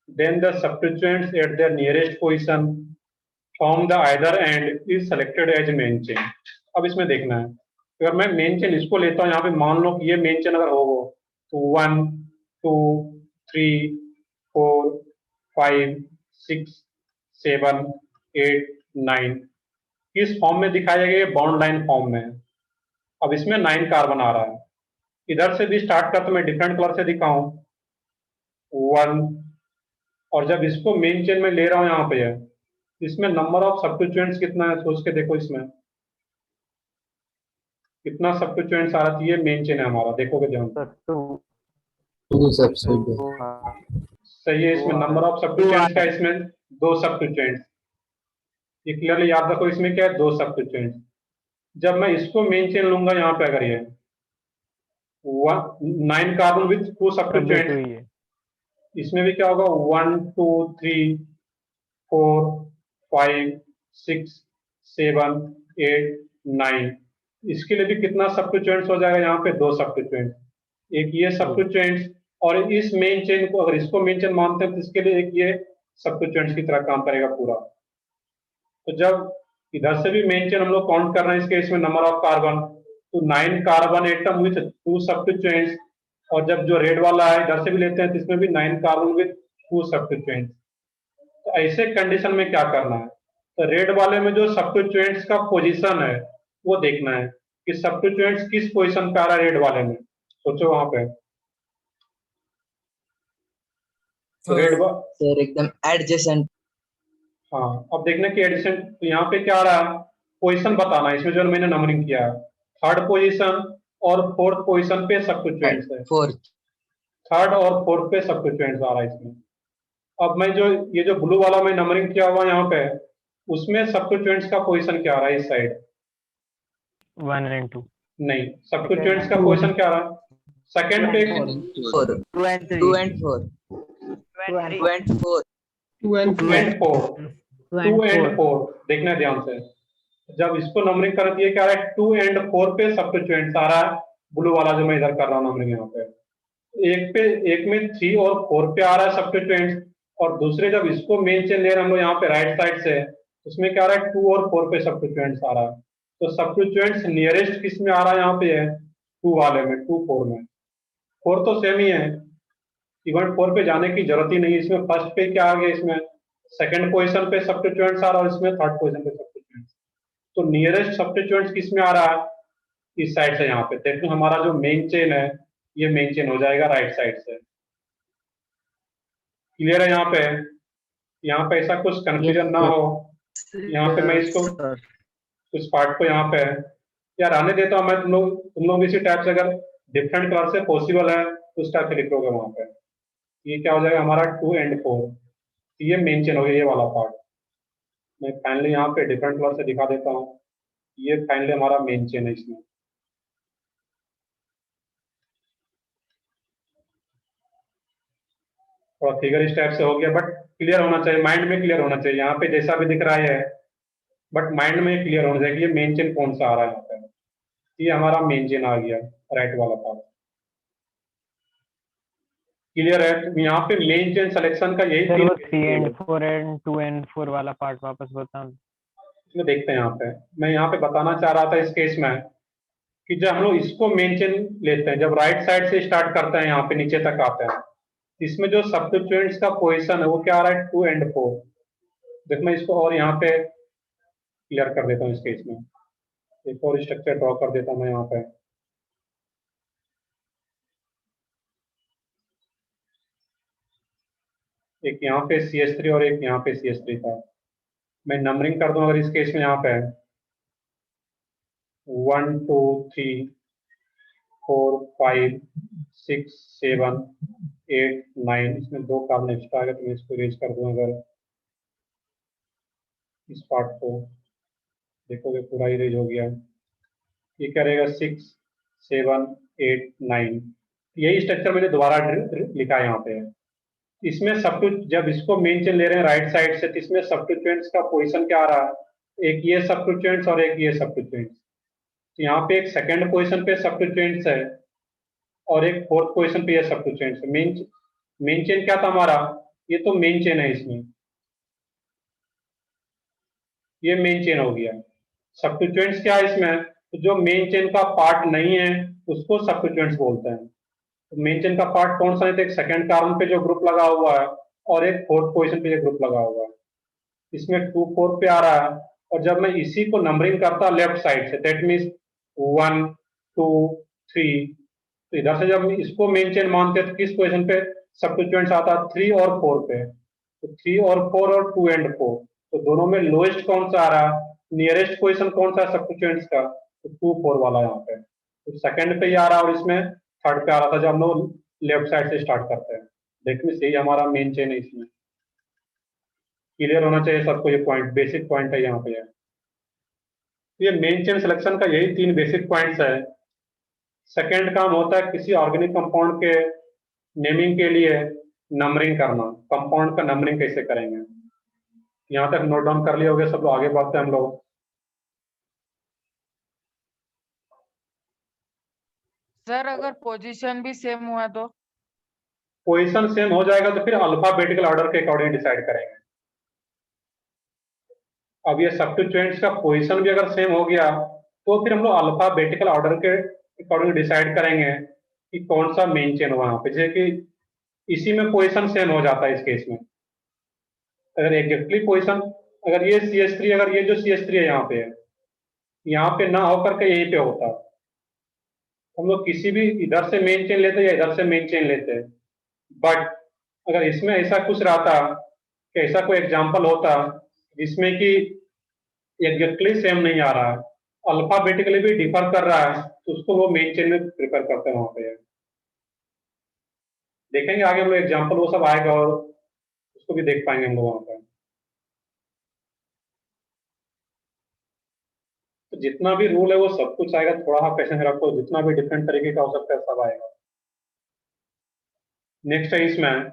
Then the substituents at their nearest position from the either end is selected as main chain. अब इसमें देखना है, अगर मैं मेन चेन इसको लेता हूँ, यहाँ पे मान लो कि ये मेन चेन अगर हो तो 1 2 3 4 5 6 7 8 9 किस फॉर्म में दिखाया गया? बॉन्ड लाइन फॉर्म में। अब इसमें 9 कार्बन आ रहा है। इधर से भी स्टार्ट कर, तो मैं डिफरेंट कलर से दिखाऊं 1, और जब इसको मेन चेन में ले रहा हूं यहाँ पे है, इसमें नंबर ऑफ सब्स्टिट्यूएंट्स कितना है सोच के देखो, इसमें कितना सब्स्टिट्यूएंट्स आ रहा है। ये मेन चेन है हमारा, देखोगे ध्यान से। सही है, इसमें नंबर ऑफ सब्स्टिट्यूएंट्स का, इसमें 2 सब्स्टिट्यूएंट्स। ये क्लियरली याद रखो, इसमें क्या है? 2 सब्स्टिट्यूएंट्स। जब मैं इसको मेन चेन लूंगा यहाँ पे, अगर ये 9 कार्बन विद 2 सब्स्टिट्यूएंट्स, इसमें भी क्या होगा? 1 2 3 4 5 6 7 8 9। इसके लिए भी कितना सब्स्टिट्यूएंट्स हो जाएगा? यहाँ पे 2 सब्स्टिट्यूएंट्स, एक ये सब्स्टिट्यूएंट्स, और इस मेन चेन को अगर इसको मेन चेन मानते हैं तो इसके लिए एक ये सब्स्टिट्यूएंट्स की तरह काम करेगा पूरा। तो जब इधर से भी मेन चेन हम लोग काउंट कर रहे हैं, इसके इसमें नंबर ऑफ कार्बन, तो 9 कार्बन एटम विथ 2 सब्स्टिट्यूएंट्स, और जब जो रेड वाला है इधर से भी लेते हैं तो इसमें भी 9 कार्बन विथ 2 सब्स्टिट्यूएंट्स। तो ऐसे कंडीशन में क्या करना है? तो रेड वाले में जो सब्स्टिट्यूएंट्स का पोजीशन है वो देखना है कि सब्स्टिट्यूएंट्स किस पोजीशन पे आ रहा है रेड वाले में। सोचो वहां पे रेड सर एकदम एडजेसेंट। हाँ, अब देखना कि एडिशन, तो यहाँ पे क्या आ रहा है? पोजीशन बताना है। इसमें जो मैंने नंबरिंग किया है, 3rd पोजीशन और 4th पोजीशन पे सब्स्टिट्यूएंट्स है। 3rd और 4th पे सब्स्टिट्यूएंट्स आ रहा है इसमें। अब मैं जो ये जो ब्लू वाला मैं नंबरिंग किया हुआ यहाँ पे, उसमें सब्स्टिट्यूएंट्स का पोजीशन क्या आ रहा है? इस साइड 1 and 2 नहीं, सब्स्टिट्यूएंट्स का पोजीशन क्या आ रहा है? सेकंड पे 2 and 4 2 and 4 2 and 4 देखना है ध्यान से। जब इसको नंबरिंग कर दिए, क्या आ रहा है? 2 and 4 पे सब्स्टिट्यूएंट्स आ रहा है, ब्लू वाला जो मैं इधर कर रहा हूँ नंबरिंग यहाँ पे। एक में 3 और 4 पे आ रहा है सब्स्टिट्यूएंट्स, और दूसरे जब इसको मेन चेन ले रहे हैं हम लोग यहाँ पे राइट साइड से, उसमें क्या आ रहा है? 2 और 4 पे सब्स्टिट्यूएंट्स आ रहा है। तो सब्स्टिट्यूएंट्स नियरेस्ट किस में आ रहा है? यहाँ पे है 2 वाले में, 2 4 में। 4 तो सेम ही है, इवन 4 पे जाने की जरूरत ही नहीं। इसमें फर्स्ट पे क्या आ गया? इसमें सेकंड पोजीशन पे सब्स्टिट्यूएंट्स आ रहा है, और इसमें 3rd पोजीशन पे सब्स्टिट्यूएंट्स। तो नियरेस्ट सब्स्टिट्यूएंट्स किस में आ रहा है? इस साइड से। यहाँ पे देखो, हमारा जो मेन चेन है ये मेन चेन हो जाएगा राइट साइड से। क्लियर है यहाँ पे? यहाँ पे ऐसा कुछ कंफ्यूजन ना हो। यहाँ पे मैं इसको कुछ पार्ट को यहाँ पे यार आने देता हूँ मैं। तुम लोग इसी टाइप से, अगर डिफरेंट कलर से पॉसिबल है तो उस टाइप से लिख लोगे वहां पे। ये क्या हो जाएगा हमारा? 2 and 4। ये मेन चेन हो गया, ये वाला पार्ट। मैं फाइनली यहाँ पे डिफरेंट कलर से दिखा देता हूँ। ये फाइनली हमारा मेन चेन है इसमें। और फिगर इस टाइप से हो गया, बट क्लियर होना चाहिए, माइंड में क्लियर होना चाहिए। यहाँ पे जैसा भी दिख रहा है, बट माइंड में क्लियर होना चाहिए कि ये मेन चेन कौन सा आ रहा है। यहाँ पे ये हमारा मेन चेन आ गया, राइट वाला पार्ट। क्लियर है? तो यहाँ पे मेन चेन सिलेक्शन का यही सर, वो 3 तीन and 4 and 2 and 4 वाला पार्ट वापस बताओ। इसमें देखते हैं। यहाँ पे मैं यहाँ पे बताना चाह रहा था इस केस में कि जब हम लोग इसको मेन चेन लेते हैं, जब राइट साइड से स्टार्ट करते हैं यहाँ पे नीचे तक आते हैं, इसमें जो सब्स्टिट्यूएंट्स का पोजीशन है वो क्या आ रहा है 2 and 4। देखो मैं इसको और यहाँ पे क्लियर कर देता हूँ। इस केस में एक और स्ट्रक्चर ड्रॉ कर देता हूँ मैं यहाँ पे। एक यहाँ पे CH3 और एक यहाँ पे CH3 था। मैं नंबरिंग कर दूं अगर इस केस में यहाँ पे 1 2 3 4 5 6 7 8 9, इसमें 2 कार्बन एक्स्ट्रा आ गया तो मैं इसको इरेज कर दूं। अगर इस पार्ट को देखोगे पूरा इरेज हो गया। ये क्या रहेगा 6 7 8 9। यही स्ट्रक्चर मैंने दोबारा लिखा है यहाँ पे। इसमें जब इसको मेन चेन ले रहे हैं राइट साइड से, तो इसमें सब्स्टिट्यूएंट्स का पोजीशन क्या आ रहा है, एक ये सब्स्टिट्यूएंट्स और एक ये सब्स्टिट्यूएंट्स। तो यहाँ पे एक सेकंड पोजीशन पे सब्स्टिट्यूएंट्स है और एक फोर्थ पोजीशन पे ये सब्स्टिट्यूएंट्स है। मेन चेन क्या था हमारा, ये तो मेन चेन है, इसमें ये मेन चेन हो गया। सब्स्टिट्यूएंट्स क्या है इसमें, तो जो मेन चेन का पार्ट नहीं है उसको सब्स्टिट्यूएंट्स बोलते हैं। तो मेन चेन का पार्ट कौन सा है, तो एक सेकंड कार्बन पे जो ग्रुप लगा हुआ है और एक फोर्थ पोजीशन पे जो ग्रुप लगा हुआ है, इसमें 2 4 पे आ रहा है। और जब मैं इसी को नंबरिंग करता लेफ्ट साइड से, दैट मीन्स 1 2 3, तो इधर से जब इसको मेन चेन मानते हैं तो किस पोजीशन पे सब्स्टिट्यूएंट्स आता है 3 और 4 पे। तो 3 और 4 और 2 and 4, तो दोनों में लोएस्ट कौन सा आ रहा है, नियरेस्ट पोजीशन कौन सा है सब्स्टिट्यूएंट्स का, तो 2 4 वाला यहाँ पे। तो सेकंड पे ही आ रहा है और इसमें थर्ड पे आ रहा था जब हम लोग लेफ्ट साइड से स्टार्ट करते हैं। देखने से ही हमारा मेन चेन है। इसमें क्लियर होना चाहिए सबको, ये पॉइंट बेसिक पॉइंट है यहाँ पे है। ये मेन चेन सिलेक्शन का यही 3 बेसिक पॉइंट्स है। सेकंड काम होता है किसी ऑर्गेनिक कंपाउंड के नेमिंग के लिए नंबरिंग करना। कंपाउंड का नंबरिंग कैसे करेंगे, यहाँ तक नोट डाउन कर लिए होंगे सब लोग, आगे बढ़ते हैं हम लोग। सर अगर पोजीशन भी सेम हुआ तो? पोजीशन सेम हो जाएगा तो फिर अल्फाबेटिकल ऑर्डर के अकॉर्डिंग डिसाइड करेंगे। अब ये सब्स्टिट्यूएंट्स का पोजीशन भी अगर सेम हो गया तो फिर हम लोग अल्फाबेटिकल ऑर्डर के अकॉर्डिंग डिसाइड करेंगे कि कौन सा मेन चेन हुआ यहाँ पे। जैसे कि इसी में पोजीशन सेम हो जाता है इस केस में। अगर एग्जैक्टली पोजीशन, अगर ये CH3, अगर ये जो CH3 है यहाँ पे है, यहाँ पे ना होकर के यहीं पे होता, हम लोग किसी भी इधर से मेन चेन लेते या इधर से मेन चेन लेते। बट अगर इसमें ऐसा कुछ रहता कि ऐसा कोई एग्जाम्पल होता जिसमें कि एग्जैक्टली सेम नहीं आ रहा है, अल्फाबेटिकली भी डिफर कर रहा है, तो उसको वो मेन चेन में प्रिफर करते हैं वहां पे। देखेंगे आगे हम लोग एग्जाम्पल, वो सब आएगा और उसको भी देख पाएंगे हम लोग वहां पर। तो जितना भी रूल है वो सब कुछ आएगा, थोड़ा सा पेशेंस रखो, जितना भी डिफरेंट तरीके का हो सकता है सब आएगा। नेक्स्ट है इसमें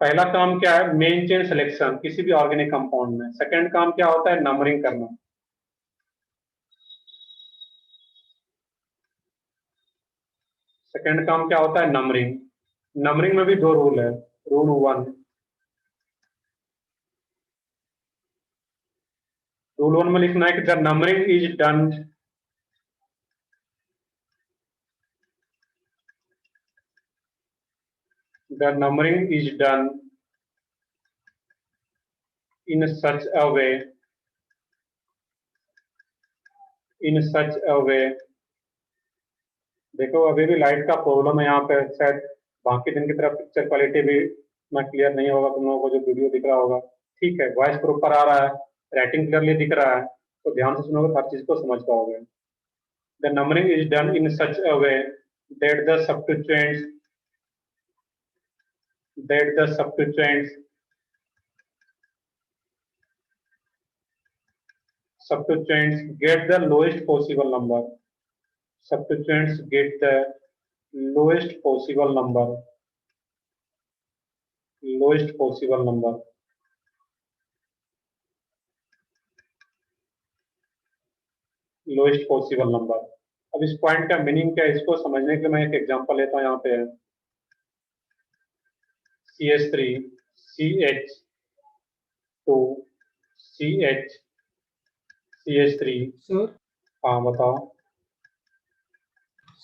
पहला काम क्या है, मेन चेन सिलेक्शन किसी भी ऑर्गेनिक कंपाउंड में। सेकंड काम क्या होता है, नंबरिंग करना। सेकंड काम क्या होता है, नंबरिंग। नंबरिंग में भी 2 रूल है। रूल 1, रूल 1 में लिखना है कि the numbering is done in such a way, देखो अभी भी लाइट का प्रॉब्लम है यहाँ पे, शायद बाकी दिन की तरफ पिक्चर क्वालिटी भी इतना क्लियर नहीं होगा तुम लोगों को, जो वीडियो दिख रहा होगा। ठीक है, वॉइस प्रॉपर आ रहा है, राइटिंग क्लियरली दिख रहा है, तो ध्यान से सुनोगे हर चीज को समझ पाओगे। The numbering is done in such a way that the substituents get the lowest possible number. Substituents get the lowest possible number. Lowest possible number. Lowest possible number. अब इस पॉइंट का मीनिंग क्या है, इसको समझने के लिए मैं एक एग्जांपल लेता हूं। यहाँ पे है CH3 CH2 CH CH3 sir हाँ बताओ।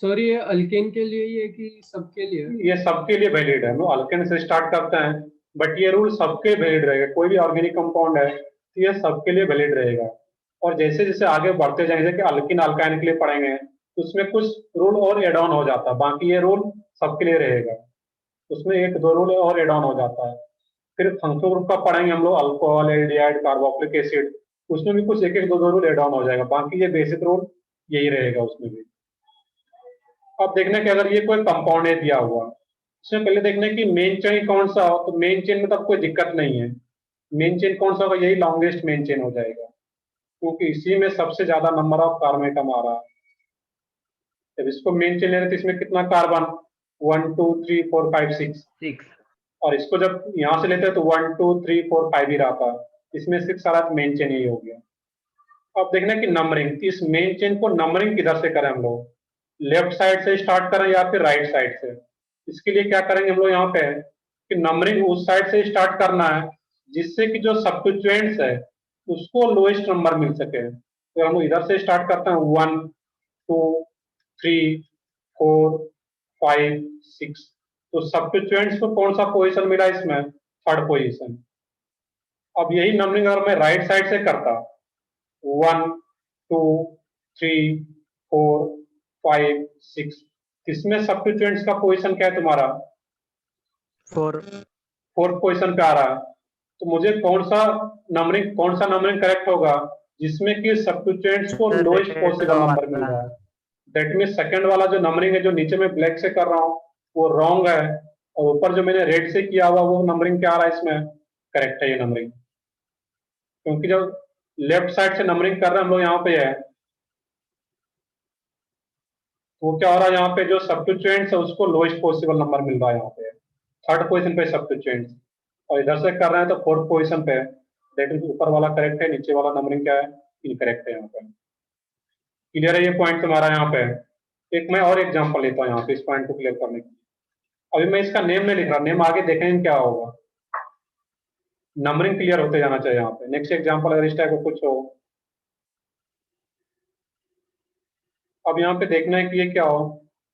सर ये अल्केन के लिए ही है कि सबके लिए? ये सबके लिए वैलिड है, हम लोग अल्केन से स्टार्ट करते हैं, बट ये रूल सबके वैलिड रहेगा। कोई भी ऑर्गेनिक कंपाउंड है तो ये सबके लिए वैलिड रहेगा। और जैसे जैसे आगे बढ़ते जाएंगे कि अल्किन अल्काइन के लिए पढ़ेंगे तो उसमें कुछ रूल और एड ऑन हो जाता है, बाकी ये रूल सबके लिए रहेगा। उसमें एक दो रूल और एड ऑन हो जाता है। फिर फंक्शनल ग्रुप का पढ़ेंगे हम लोग, अल्कोहल, एल्डिहाइड, कार्बोक्सिलिक एसिड, उसमें भी कुछ एक एक दो दो रूल एड ऑन हो जाएगा, बाकी ये बेसिक रूल यही रहेगा उसमें भी। अब देखना कि अगर ये कोई कंपाउंड है दिया हुआ, इसमें पहले देखना कि मेन चेन कौन सा हो, तो मेन चेन में तब कोई दिक्कत नहीं है। मेन चेन कौन सा होगा, यही लॉन्गेस्ट मेन चेन हो जाएगा, क्योंकि इसी में सबसे ज्यादा नंबर ऑफ कार्बन आ रहा है। जब इसको मेन चेन ले रहे तो इसमें कितना कार्बन, 1 2 3 4 5 6, 6। और इसको जब यहाँ से लेते हैं तो 1 2 3 4 5 ही रहता है, इसमें 6 आ रहा है तो मेन चेन यही हो गया। अब देखना कि नंबरिंग, इस मेन चेन को नंबरिंग किधर से करें हम लोग, लेफ्ट साइड से स्टार्ट करें या फिर राइट साइड से। इसके लिए क्या करेंगे हम लोग यहाँ पे कि नंबरिंग उस साइड से स्टार्ट करना है जिससे कि जो सब्स्टिट्यूएंट्स है उसको लोएस्ट नंबर मिल सके। तो हम लोग इधर से स्टार्ट करते हैं, 1 2 3 4 5 6। तो सब्स्टिट्यूएंट्स को कौन सा पोजीशन मिला इसमें, थर्ड पोजीशन। अब यही नंबरिंग अगर मैं राइट साइड से करता, 1 2 3 4 5 6, इसमें सब्स्टिट्यूएंट्स का पोजीशन क्या है तुम्हारा, 4 फोर्थ पोजीशन पे आ रहा है। तो मुझे कौन सा नंबरिंग करेक्ट होगा जिसमें कि सब्स्टिट्यूएंट्स को लोएस्ट पॉसिबल नंबर मिल रहा है। दैट मीन सेकंड वाला जो नंबरिंग है जो नीचे में ब्लैक से कर रहा हूँ वो रॉन्ग है, और ऊपर जो मैंने रेड से किया हुआ वो नंबरिंग क्या आ रहा है इसमें करेक्ट है ये नंबरिंग। क्योंकि जब लेफ्ट साइड से नंबरिंग कर रहे हैं हम लोग यहाँ पे है, तो क्या हो रहा है यहाँ पे जो सब्स्टिट्यूएंट्स है उसको लोएस्ट पॉसिबल नंबर मिल रहा है यहाँ पे, थर्ड पोजीशन पे सब्स्टिट्यूएंट्स। और इधर से कर रहे हैं तो फोर्थ पोजीशन पे, दैट मीन ऊपर वाला करेक्ट है, नीचे वाला नंबरिंग क्या है, इनकरेक्ट है यहाँ पे। क्लियर है ये पॉइंट तुम्हारा यहाँ पे। एक मैं और एग्जांपल लेता हूँ यहाँ पे इस पॉइंट को क्लियर करने के लिए। अभी मैं इसका नेम नहीं लिख रहा, नेम आगे देखेंगे क्या होगा, नंबरिंग क्लियर होते जाना चाहिए यहाँ पे। नेक्स्ट एग्जांपल अगर इस टाइप का कुछ हो, अब यहाँ पे देखना है कि ये क्या हो,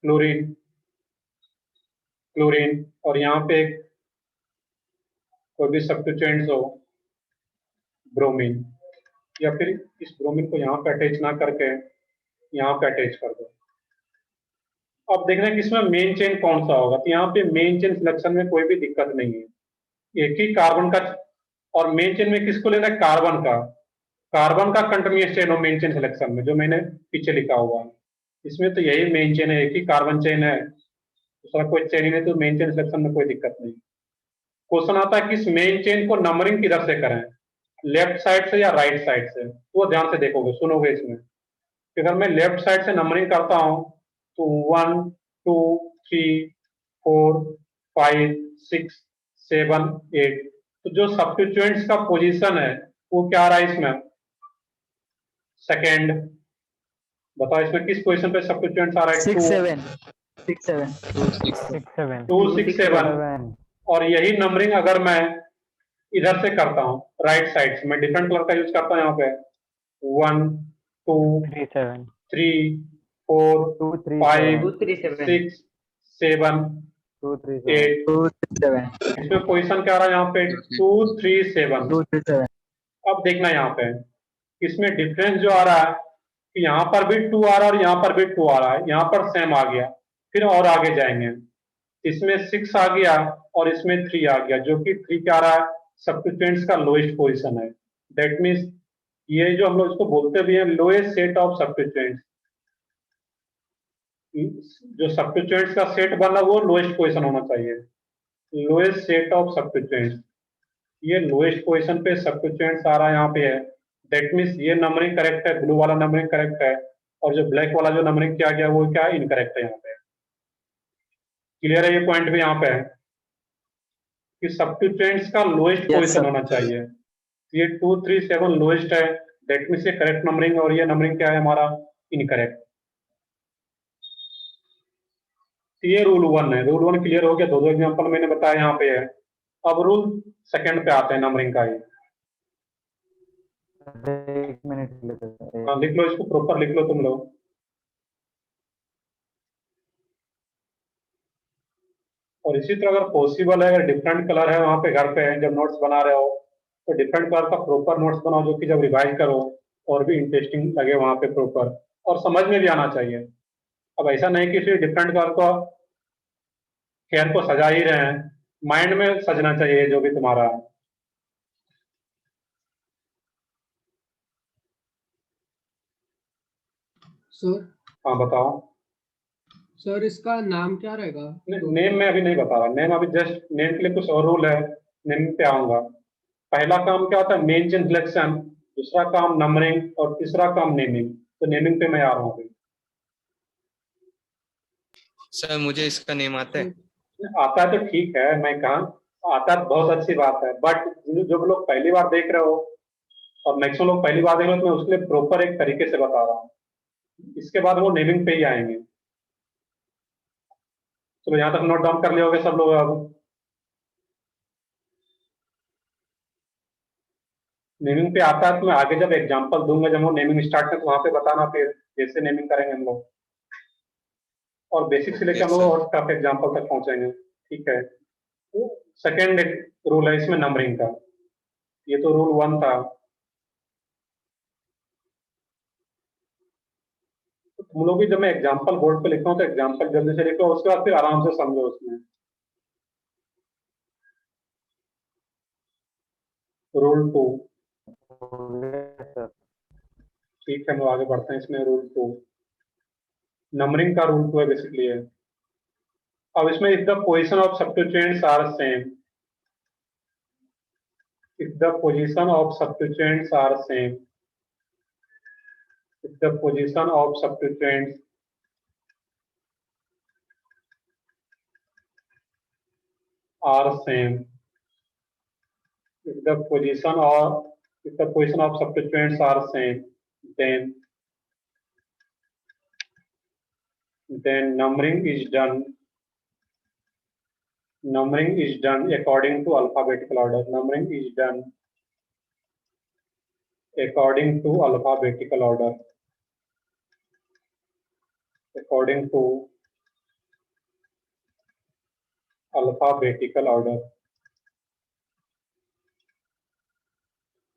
क्लोरीन, क्लोरीन, और यहाँ पे एक कोई भी सब्स्टिट्यूएंट्स हो, ब्रोमीन, या फिर इस ब्रोमीन को यहाँ पे अटैच ना करके यहाँ पे अटैच कर दो। अब देखना है कि इसमें मेन चेन कौन सा होगा, तो यहाँ पे मेन चेन सिलेक्शन में कोई भी दिक्कत नहीं है, एक ही कार्बन का। और मेन चेन में किसको लेना है, कार्बन का कंटिन्यूअस चेन हो मेन चेन सिलेक्शन में, जो मैंने पीछे लिखा हुआ है इसमें तो यही मेन चेन है, एक ही कार्बन चेन है, दूसरा कोई चेन ही नहीं, तो मेन चेन सिलेक्शन में कोई दिक्कत नहीं। क्वेश्चन आता है कि इस मेन चेन को नंबरिंग किधर से करें, लेफ्ट साइड से या राइट साइड से, वो ध्यान से देखोगे सुनोगे इसमें। अगर मैं लेफ्ट साइड से नंबरिंग करता हूं तो 1 2 3 4 5 6 7 8, तो जो सब्स्टिट्यूएंट्स का पोजीशन है वो क्या आ रहा है इसमें, सेकंड। बताओ इसमें किस पोजीशन पे सब्स्टिट्यूएंट्स आ रहा है, 6 7 2 6 7। और यही नंबरिंग अगर मैं इधर से करता हूँ राइट साइड से, मैं डिफरेंट कलर का यूज करता हूँ यहाँ पे, 1 2 3 7 3 4 2 3 5 2 3 7 6 7 2 3 7 8। 2 7 इसमें पोजीशन क्या आ रहा है यहाँ पे, 2 3 7। 2 3 7। अब देखना यहाँ पे इसमें डिफरेंस जो आ रहा है कि यहाँ पर भी 2 आ रहा है और यहाँ पर भी 2 आ रहा है, यहाँ पर सेम आ गया। फिर और आगे जाएंगे, इसमें 6 आ गया और इसमें 3 आ गया, जो कि 3 क्या आ रहा है, सब्स्टिट्यूएंट्स का लोएस्ट पोजीशन है। दैट मीन्स ये जो हम लोग इसको बोलते भी हैं लोएस्ट सेट ऑफ सब्स्टिट्यूएंट्स, जो सब्स्टिट्यूएंट्स का सेट बना वो लोएस्ट पोजीशन होना चाहिए, लोएस्ट सेट ऑफ सब्स्टिट्यूएंट्स। ये लोएस्ट पोजीशन पे सब्स्टिट्यूएंट्स आ रहा है यहाँ पे है, दैट मीन्स ये नंबरिंग करेक्ट है, ब्लू वाला नंबरिंग करेक्ट है, और जो ब्लैक वाला जो नंबरिंग किया गया वो क्या इनकरेक्ट है यहाँ पे। क्लियर है ये पॉइंट भी यहाँ पे है कि सब्स्टिट्यूएंट्स का लोएस्ट पोजीशन होना चाहिए। ये 2 3 7 लोएस्ट है, दैट मीन्स ये करेक्ट नंबरिंग, और ये नंबरिंग क्या है हमारा, इनकरेक्ट। ये रूल 1 है, रूल 1 क्लियर हो गया, दो एग्जांपल मैंने बताया यहाँ पे है। अब रूल सेकंड पे आते हैं नंबरिंग का ही। एक मिनट लेते हैं। हाँ, लिख लो, इसको प्रॉपर लिख लो तुम लोग। और इसी तरह अगर पॉसिबल है, अगर डिफरेंट कलर है वहां पे घर पे जब नोट्स बना रहे हो तो डिफरेंट कलर का प्रॉपर नोट्स बनाओ, जो कि जब रिवाइज करो और भी इंटरेस्टिंग लगे वहां पे प्रॉपर, और समझ में भी आना चाहिए। अब ऐसा नहीं कि सिर्फ डिफरेंट कलर को हेयर को सजा ही रहे हैं, माइंड में सजना चाहिए जो भी तुम्हारा है। सर हाँ बताओ। सर इसका नाम क्या रहेगा? नेम में अभी नहीं बता रहा, नेम अभी जस्ट नेम के लिए कुछ और रूल है, नेम पे आऊंगा। पहला काम क्या होता है, मेन चेन सिलेक्शन, दूसरा काम नंबरिंग और तीसरा काम नेमिंग। तो नेमिंग पे मैं आ रहा हूँ अभी। सर मुझे इसका नेम आता है। आता है तो ठीक है, मैं कहा आता है तो बहुत अच्छी बात है, बट जो लोग पहली बार देख रहे हो और मैक्सिमम लोग पहली बार देख रहे हो, तो मैं उसके लिए प्रॉपर एक तरीके से बता रहा हूँ। इसके बाद वो नेमिंग पे ही आएंगे। चलो यहाँ तक नोट डाउन कर लिया होगा सब लोग। अब नेमिंग पे आता है तो मैं आगे जब एग्जांपल दूंगा, जब वो नेमिंग स्टार्ट करें तो वहां पे बताना फिर जैसे नेमिंग करेंगे हम लोग, और बेसिक से लेकर हम Yes, लोग sir. और टफ एग्जांपल तक पहुंचेंगे। ठीक है। तो सेकेंड रूल है इसमें नंबरिंग का। ये तो रूल 1 था। तो तुम लोग भी जब मैं एग्जांपल बोर्ड पे लिखता हूँ तो एग्जांपल जल्दी से लिखो, उसके बाद फिर आराम से समझो उसमें। रूल 2। ठीक है, हम लोग आगे बढ़ते हैं इसमें। रूल 2 नंबरिंग का रूल 2 है बेसिकली है। अब इसमें if the position of substituents are same, if the position of substituents are same, if the position of substituents are same, if the position of substituents are same, then numbering is done according to alphabetical order. Numbering is done according to alphabetical order. According to alphabetical order.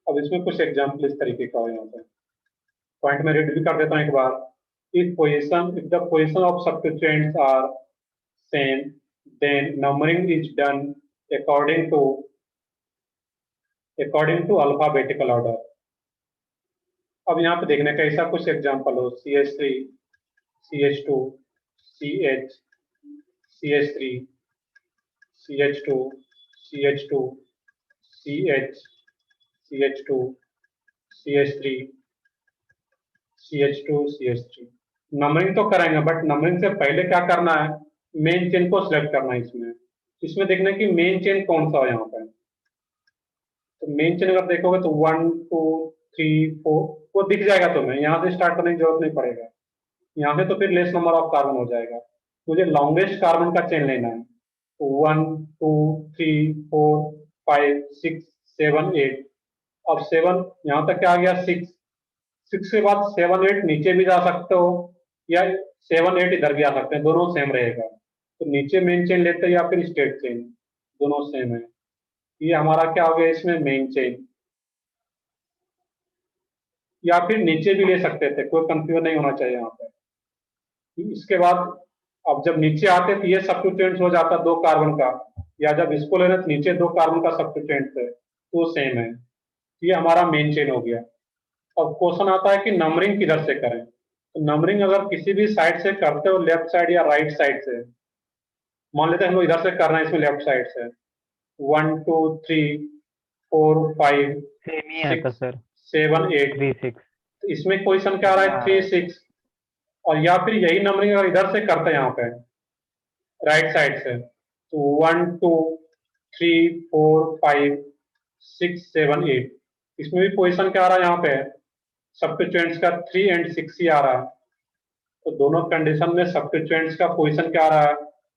अब इसमें कुछ एग्जाम्पल इस तरीके का हो, यहाँ पे पॉइंट में रीड भी कर देता हूँ एक बार। if the position of substituents are same, then numbering is done according to alphabetical order. अब यहाँ पे देखने का ऐसा कुछ एग्जांपल हो, CH3, CH2, CH, CH3, CH2, CH2, CH, CH2, CH3, CH2, CH3। Numbering तो करेंगे, बट नंबरिंग से पहले क्या करना है, मेन चेन को सिलेक्ट करना है। इसमें देखना है कि मेन चेन कौन सा हो यहाँ पे। तो मेन चेन अगर देखोगे तो 1 2 3 4 वो दिख जाएगा तुम्हें, यहाँ से स्टार्ट करने की जरूरत नहीं पड़ेगा। यहाँ से तो फिर लेस नंबर ऑफ कार्बन हो जाएगा। मुझे लॉन्गेस्ट कार्बन का चेन लेना है, तो 1 2 3 4 5 6 7 8। अब 7 यहाँ तक क्या आ गया, 6 के बाद 7 8 नीचे भी जा सकते हो, या 7 8 इधर भी आ सकते हैं, दोनों सेम रहेगा। तो नीचे मेन चेन लेते हैं या फिर स्टेट चेन, दोनों सेम है। ये हमारा क्या हो गया इसमें मेन चेन, या फिर नीचे भी ले सकते थे, कोई कंफ्यूजन नहीं होना चाहिए यहाँ पे। इसके बाद अब जब नीचे आते तो ये सब्स्टिट्यूएंट्स हो जाता 2 कार्बन का, या जब इसको लेना तो नीचे 2 कार्बन का सब्स्टिट्यूएंट है तो सेम है। ये हमारा मेन चेन हो गया। अब क्वेश्चन आता है कि नंबरिंग किधर से करें। तो नंबरिंग अगर किसी भी साइड से करते हो, लेफ्ट साइड या राइट साइड से, मान लेते हैं हम लोग इधर से कर रहे हैं, इसमें लेफ्ट साइड से 1 2 3 4 5 सेम ही आता सर, 7 8। 3 6। इसमें पोजीशन क्या आ रहा है, 3 6। और या फिर यही नंबरिंग अगर इधर से करते हैं यहाँ पे राइट साइड से, तो 1 2 3 4 5 6 7 8। इसमें भी पोजीशन क्या आ रहा है यहाँ पे, सब्स्टिट्यूएंट्स का 3 और 6 ही आ रहा है। तो दोनों कंडीशन में सब्स्टिट्यूएंट्स का पोजीशन क्या आ रहा है,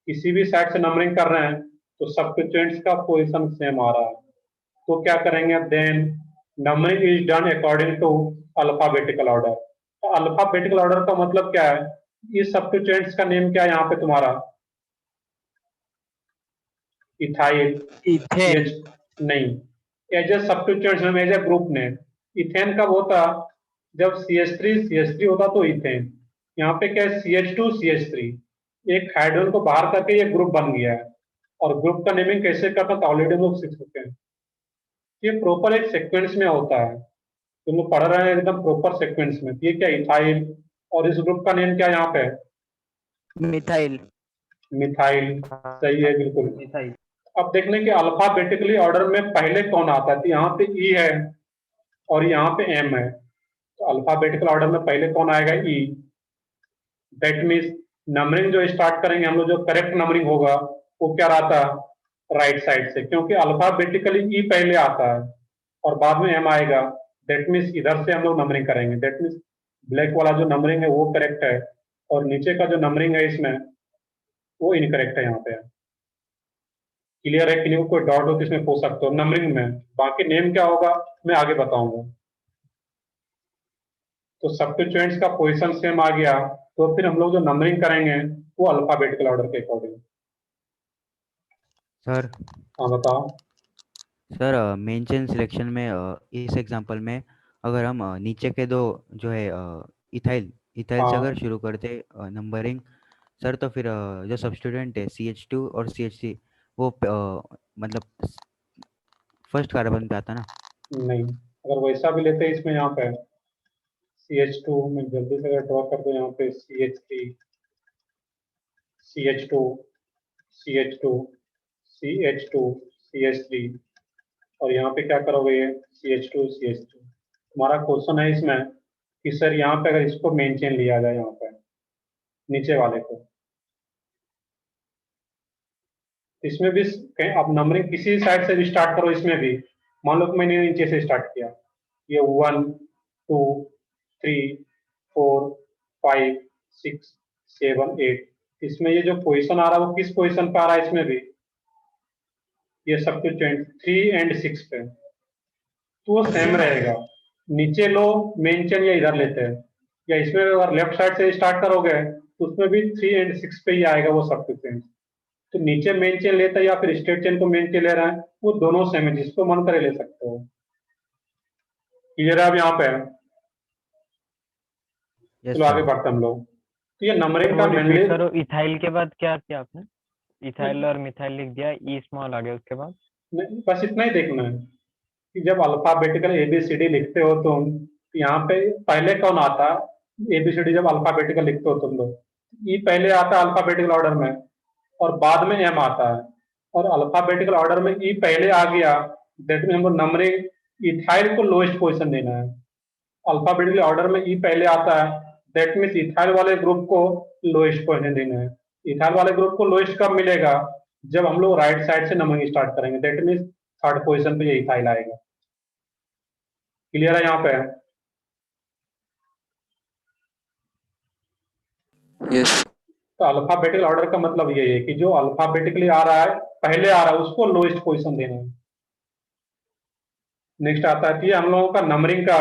किसी भी साइड से नंबरिंग कर रहे हैं तो सब्स्टिट्यूएंट्स का पोजीशन सेम आ रहा है। तो क्या करेंगे, then numbering is done according to alphabetical order. तो अल्फाबेटिकल ऑर्डर का मतलब क्या है? इस सब्स्टिट्यूएंट्स का नेम क्या है यहाँ पे तुम्हारा? Ethyl, ethane. नहीं, as a substituents name, as a group name. Ethane कब होता? जब CH3 होता तो इथेन। यहाँ पे क्या है? CH2 CH3, एक हाइड्रोजन को बाहर करके ये ग्रुप बन गया है। और ग्रुप का नेमिंग कैसे करता है ऑलरेडी हम लोग सीख चुके हैं। ये प्रॉपर एक सीक्वेंस में होता है, तुम लोग पढ़ रहे हैं एकदम प्रॉपर सीक्वेंस में। ये क्या? इथाइल, और इस ग्रुप का नेम क्या है यहाँ पे? मिथाइल। मिथाइल, सही है बिल्कुल। मिथाइल। अब देखने के अल्फाबेटिकली ऑर्डर में पहले कौन आता है? तो यहाँ पे ई है और यहाँ पे एम है, तो अल्फाबेटिकल ऑर्डर में पहले कौन आएगा? ई। दैट मीन्स नंबरिंग जो स्टार्ट करेंगे हम लोग, जो करेक्ट नंबरिंग होगा वो क्या रहता? राइट साइड से, क्योंकि अल्फाबेटिकली ई पहले आता है और बाद में एम आएगा। दैट मीन्स इधर से हम लोग नंबरिंग करेंगे। दैट मीन्स ब्लैक वाला जो नंबरिंग है वो करेक्ट है, और नीचे का जो नंबरिंग है इसमें वो इनकरेक्ट है यहाँ पे। क्लियर है? कि नहीं? कोई डाउट हो तो इसमें पूछ सकते हो नंबरिंग में। बाकी नेम क्या होगा मैं आगे बताऊंगा। तो सब्स्टिट्यूएंट्स का पोजीशन सेम आ गया, तो फिर हम लोग जो नंबरिंग करेंगे वो अल्फाबेटिकल ऑर्डर के अकॉर्डिंग। सर हाँ बताओ। सर मेन चेन सिलेक्शन में इस एग्जांपल में अगर हम नीचे के दो जो है इथाइल इथाइल से हाँ अगर शुरू करते नंबरिंग सर, तो फिर जो सब्स्टिट्यूएंट है CH2 और CH3 वो मतलब फर्स्ट कार्बन पे आता ना? नहीं, अगर वैसा भी लेते हैं इसमें, यहाँ पे CH2 में जल्दी से अगर ड्रॉ कर दो, यहाँ पे CH3 CH2 CH2 CH2 CH3, और यहाँ पे क्या करोगे? ये CH2 CH2। तुम्हारा क्वेश्चन है इसमें कि सर यहाँ पे अगर इसको मेन चेन लिया जाए, यहाँ पे नीचे वाले को, इसमें भी कहीं आप नंबरिंग किसी साइड से भी स्टार्ट करो, इसमें भी मान लो कि मैंने नीचे से स्टार्ट किया, ये 1 2 3 4 5 6 7 8, इसमें ये जो पोजीशन आ रहा है वो किस पोजीशन पे आ रहा है? इसमें भी ये सब्स्टिट्यूएंट 3 एंड 6 पे, तो वो सेम रहेगा। नीचे लो मेन चेन या इधर लेते हैं, या इसमें अगर लेफ्ट साइड से स्टार्ट करोगे तो उसमें भी 3 एंड 6 पे ही आएगा वो सब्स्टिट्यूएंट। तो नीचे मेन चेन लेता है या फिर स्ट्रेट चेन को मेन चेन ले रहा है, वो दोनों सेम है, जिसको मन करे ले सकते हो। क्लियर है अब यहाँ पे? यस चलो आगे सर। बढ़ते हम लोग। तो ये सर नंबरिंग वो का मेनली, रिपीट करो, इथाइल के बाद क्या किया आपने? इथाइल और मिथाइल लिख दिया, ई स्मॉल आ गया उसके बाद। बस इतना ही देखना है कि जब अल्फाबेटिकल ABCD लिखते हो तुम, तो यहाँ पे पहले कौन आता है? ABCD जब अल्फाबेटिकल लिखते हो तुम लोग, ई पहले आता है अल्फाबेटिकल ऑर्डर में, और बाद में एम आता है। और अल्फाबेटिकल ऑर्डर में ई पहले आ गया, दैट मीन हमको नंबरिंग इथाइल को लोएस्ट पोजीशन देना है। अल्फाबेटिकल ऑर्डर में ई पहले आता है, दैट मीन्स इथाइल वाले ग्रुप को लोएस्ट पोजीशन देना है। इथाइल वाले ग्रुप को लोएस्ट कब मिलेगा? जब हम लोग राइट साइड से नंबरिंग स्टार्ट करेंगे, दैट मीन्स थर्ड पोजीशन पे ये इथाइल आएगा। क्लियर है यहाँ पे? यस। तो अल्फाबेटिकल ऑर्डर का मतलब ये है कि जो अल्फाबेटिकली आ रहा है, पहले आ रहा है, उसको लोएस्ट पोजीशन देना है। नेक्स्ट आता है कि हम लोगों का नंबरिंग का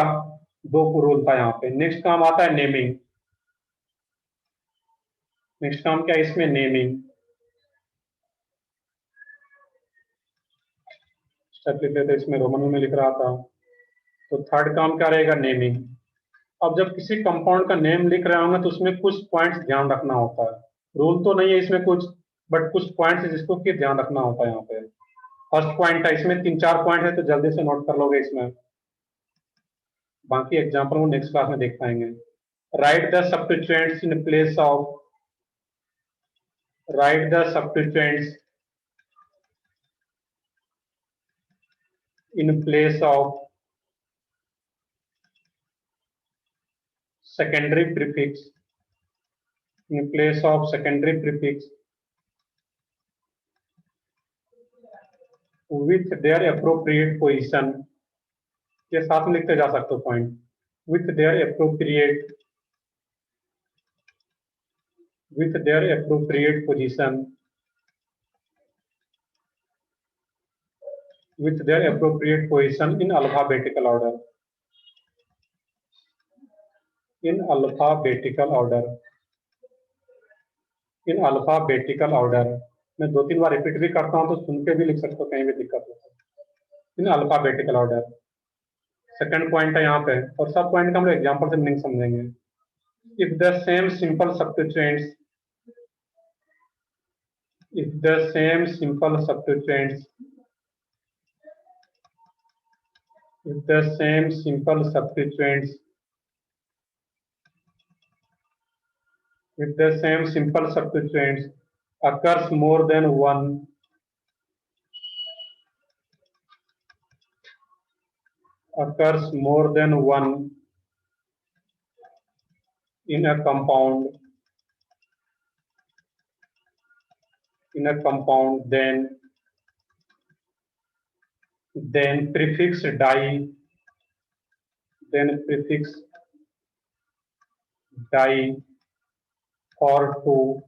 दो रूल था यहाँ पे। नेक्स्ट काम आता है नेमिंग। नेक्स्ट काम क्या है इसमें? नेमिंग। स्टेप लिख लेते, इसमें रोमन में लिख रहा था। तो थर्ड काम क्या रहेगा? नेमिंग। अब जब किसी कंपाउंड का नेम लिख रहे होंगे तो उसमें कुछ पॉइंट्स ध्यान रखना होता है। रूल तो नहीं है इसमें कुछ, बट कुछ पॉइंट्स है जिसको कि ध्यान रखना होता है यहाँ पे। फर्स्ट पॉइंट है, इसमें 3-4 पॉइंट है तो जल्दी से नोट कर लोगे इसमें, बाकी एग्जाम्पल वो नेक्स्ट क्लास में देख पाएंगे। Right the substituents in place of, right the substituents in place of secondary prefix, in place of secondary prefix with their appropriate position, ये साथ में लिखते जा सकते हो point, with their appropriate position with their appropriate position in alphabetical order. In alphabetical order. In alphabetical order. मैं 2-3 बार रिपीट भी करता हूं तो सुन के भी लिख सकते हो, कहीं भी दिक्कत हो। In alphabetical order second point है यहाँ पे, और सब पॉइंट का हम एग्जांपल से मीनिंग समझेंगे। If the same simple substituents, if the same simple substituents, if the same simple substituents, if the same simple substituents occurs more than one, occurs more than one in a compound, in a compound, then prefix die, then prefix die for 2,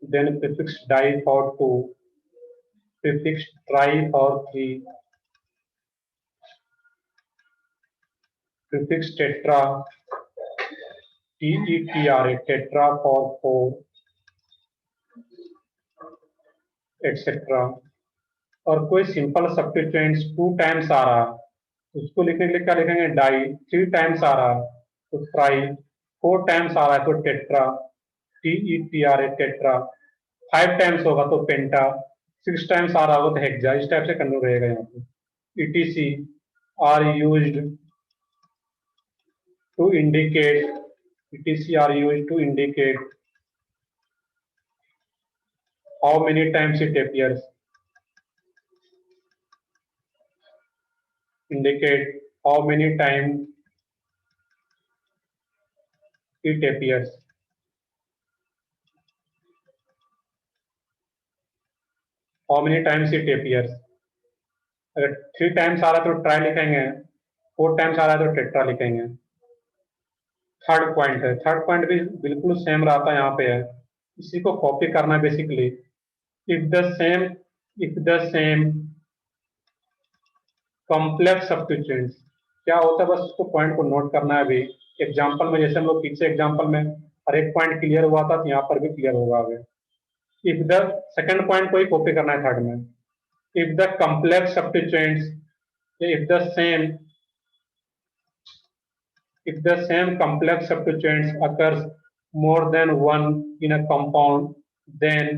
then prefix die for 2, prefix try for 3, prefix tetra, T-E-T-R-A, tetra for 4, etc. और कोई सिंपल सब्स्टिट्यूएंट्स 2 टाइम्स आ रहा, उसको लिखने के लिए क्या लिखेंगे? डाई। 3 टाइम्स आ रहा तो ट्राई, 4 टाइम्स आ रहा है तो टेट्रा, T-E-T-R-A, टेट्रा। 5 टाइम्स होगा तो पेंटा, 6 टाइम्स आ रहा होगा तो हेक्सा। इस टाइप से करना रहेगा यहाँ पे। ETC are used to indicate, ETC are used to indicate how many times it appears. Indicate how many times it appears. How many times it appears. अगर 3 टाइम्स आ रहा है तो ट्राई लिखेंगे, 4 टाइम्स आ रहा है तो टेट्रा लिखेंगे। थर्ड पॉइंट है, थर्ड पॉइंट भी बिल्कुल सेम रहता है, यहाँ पे है, इसी को कॉपी करना है basically. If the same complex substituents, क्या होता है बस उसको पॉइंट को नोट करना है। अभी एग्जांपल में जैसे हम लोग पीछे एग्जांपल में हर एक पॉइंट क्लियर हुआ था, तो यहाँ पर भी क्लियर होगा आगे। इफ द सेकंड पॉइंट को ही कॉपी करना है थर्ड में। If the complex substituents, if the same complex substituents occurs more than one in a compound, then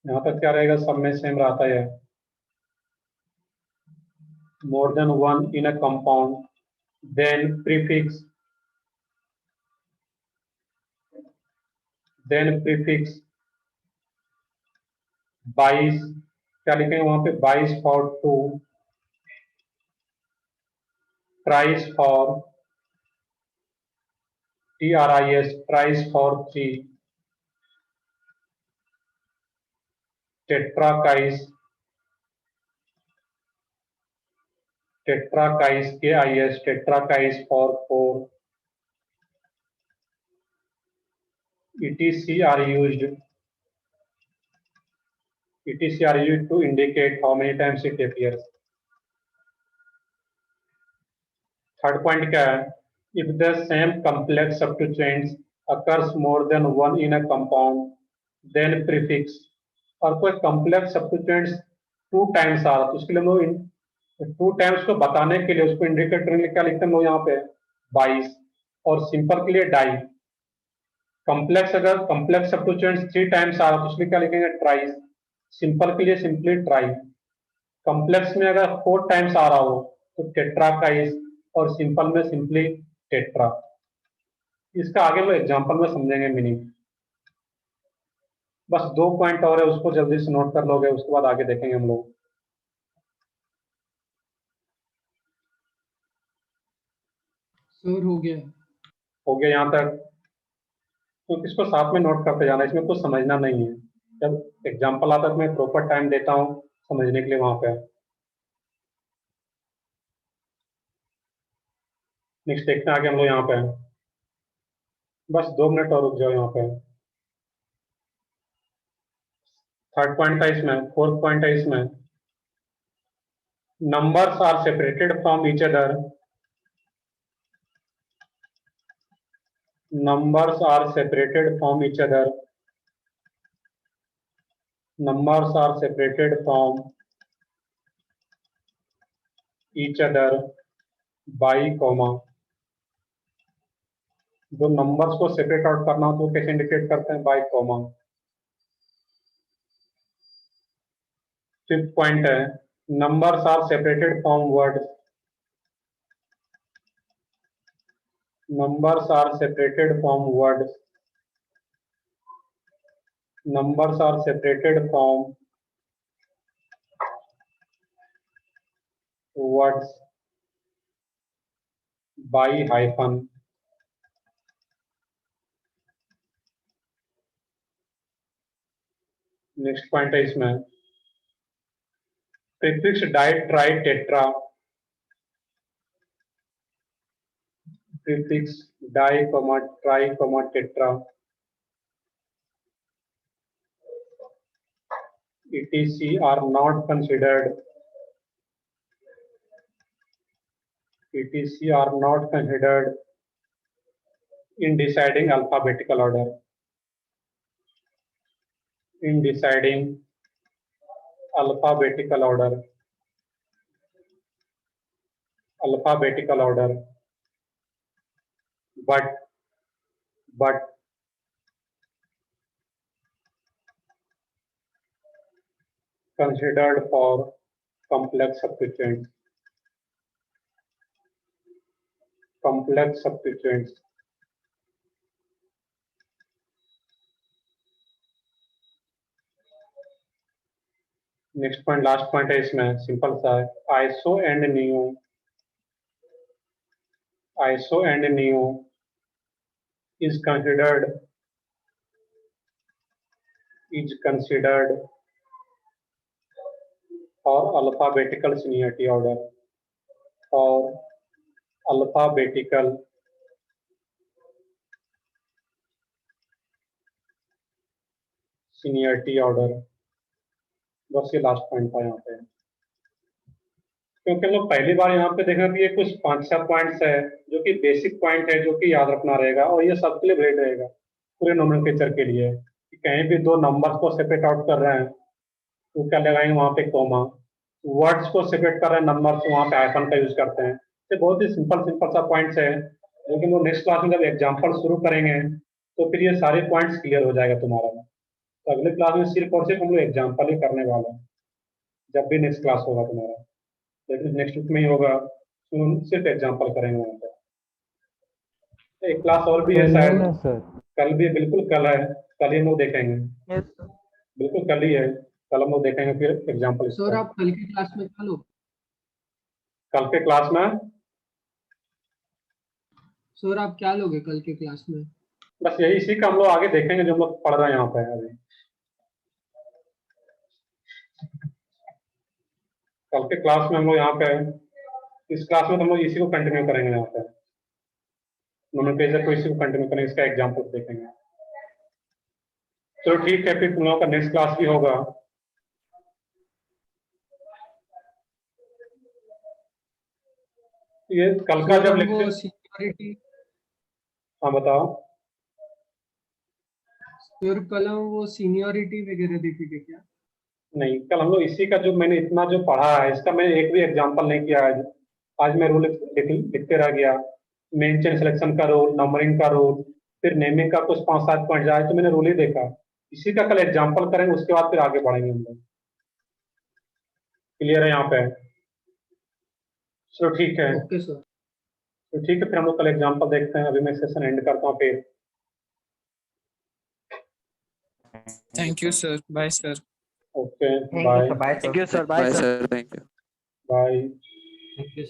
यहाँ तक क्या रहेगा, सब में सेम रहता है। more than one in a compound, then prefix बाईस, क्या लिखेंगे वहां पे? 22 for 2, tries for TRIS, tries for 3, tetrakais KIS, tetrakais for 4, ETC are used to indicate how many times it appears. Third point क्या है? If the same complex substituents occurs more than one in a compound, then prefix, और कोई कॉम्प्लेक्स सब्स्टिट्यूएंट्स 2 टाइम्स आ रहा तो उसके लिए हम लोग 2 टाइम्स को बताने के लिए उसको इंडिकेट करने के लिए क्या लिखते हैं हम लोग यहाँ पे? 22, और सिंपल के लिए डाई। कॉम्प्लेक्स, अगर कॉम्प्लेक्स सब्स्टिट्यूएंट्स 3 टाइम्स आ रहा तो उसके लिए क्या लिखेंगे? ट्राइस। सिंपल के लिए सिंपली ट्राई। कॉम्प्लेक्स में अगर 4 टाइम्स आ रहा हो तो टेट्राकाइस, और सिंपल में सिंपली टेट्रा। इसका आगे लोग एग्जांपल में समझेंगे मीनिंग। बस 2 पॉइंट और है, उसको जल्दी से नोट कर लोगे, उसके बाद आगे देखेंगे हम लोग। सर हो गया। हो गया यहाँ तक? तो इसको साथ में नोट करते जाना, इसमें कुछ समझना नहीं है। जब एग्जांपल आता है तो मैं प्रॉपर टाइम देता हूँ समझने के लिए वहां पे। नेक्स्ट देखते हैं आगे हम लोग यहाँ पे। बस 2 मिनट और रुक जाओ यहाँ पे। थर्ड पॉइंट था इसमें, फोर्थ पॉइंट है इसमें, numbers are separated from each other. Numbers are separated from each other. Numbers are separated from each other by comma. जो नंबर्स को सेपरेट आउट करना हो तो कैसे इंडिकेट करते हैं? Bye comma. फिफ्थ पॉइंट है, numbers are separated from words. Numbers are separated from words. Numbers are separated from words by hyphen. Next point है इसमें, prefix di tri tetra, prefix di, tri, tetra, etc. are not considered. etc. are not considered in deciding alphabetical order. In deciding alphabetical order. Alphabetical order. But considered for complex substituents. Complex substituents. Next point, last point है इसमें, सिंपल सा है, iso and neo. Iso and neo is considered for alphabetical seniority order. For alphabetical seniority order. बस ये लास्ट पॉइंट था यहाँ पे, क्योंकि हम लोग पहली बार यहाँ पे देखा कि ये कुछ 5-6 पॉइंट्स है जो कि बेसिक पॉइंट है, जो कि याद रखना रहेगा और ये सबके लिए वैलिड रहेगा पूरे नोमेनक्लेचर के लिए, कि कहीं भी दो नंबर्स को सेपरेट आउट कर रहे हैं तो क्या लगाएंगे वहाँ पे कॉमा, वर्ड्स को सेपरेट कर रहे हैं नंबर्स वहाँ पे हाइफन का यूज करते हैं। ये बहुत ही सिंपल सा पॉइंट्स है, जो कि वो नेक्स्ट क्लास में जब एग्जाम्पल शुरू करेंगे तो फिर ये सारे पॉइंट्स क्लियर हो जाएगा तुम्हारा। तो अगले क्लास में सिर्फ और सिर्फ हम लोग एग्जाम्पल ही करने वाले हैं जब भी नेक्स्ट क्लास होगा तुम्हारा, लेकिन नेक्स्ट वीक में ही होगा, तो हम सिर्फ एग्जाम्पल करेंगे वहाँ पे। एक क्लास और भी है शायद कल भी, बिल्कुल कल है, कल ही हम लोग देखेंगे, बिल्कुल कल ही है, कल हम लोग देखेंगे फिर एग्जाम्पल। सर आप कल की क्लास में क्या लोग? कल के क्लास में सर आप क्या लोगे कल के क्लास में? बस यही इसी का हम लोग आगे देखेंगे जो हम लोग पढ़ रहे हैं यहाँ पे अभी। कल के क्लास में हम लोग यहाँ पे, इस क्लास में तो हम लोग इसी को कंटिन्यू करेंगे, यहाँ पे नोमेनक्लेचर को इसी को कंटिन्यू करेंगे, इसका एग्जाम्पल देखेंगे। चलो ठीक है, फिर तुम लोगों का नेक्स्ट क्लास भी होगा। ये कल का जब लेक्चर, हाँ बताओ सर कल हम वो सीनियरिटी वगैरह देखेंगे क्या? नहीं, कल हम लोग इसी का जो मैंने इतना जो पढ़ा है इसका मैंने एक भी एग्जांपल नहीं किया है। आज मैं रूल लिखते रह गया, मेन चेन सिलेक्शन का रूल, नंबरिंग का रूल, फिर नेमिंग का कुछ 5-7 पॉइंट जाए तो मैंने रूल ही देखा। इसी का कल एग्जांपल करेंगे, उसके बाद फिर आगे बढ़ेंगे हम लोग। क्लियर है यहाँ पे? चलो ठीक है, ओके सर। तो ठीक है, फिर हम लोग कल एग्जांपल देखते हैं। अभी मैं सेशन एंड करता हूँ फिर। Thank you sir, bye sir. Okay bye. Thank you sir, bye sir. Bye. Thank you.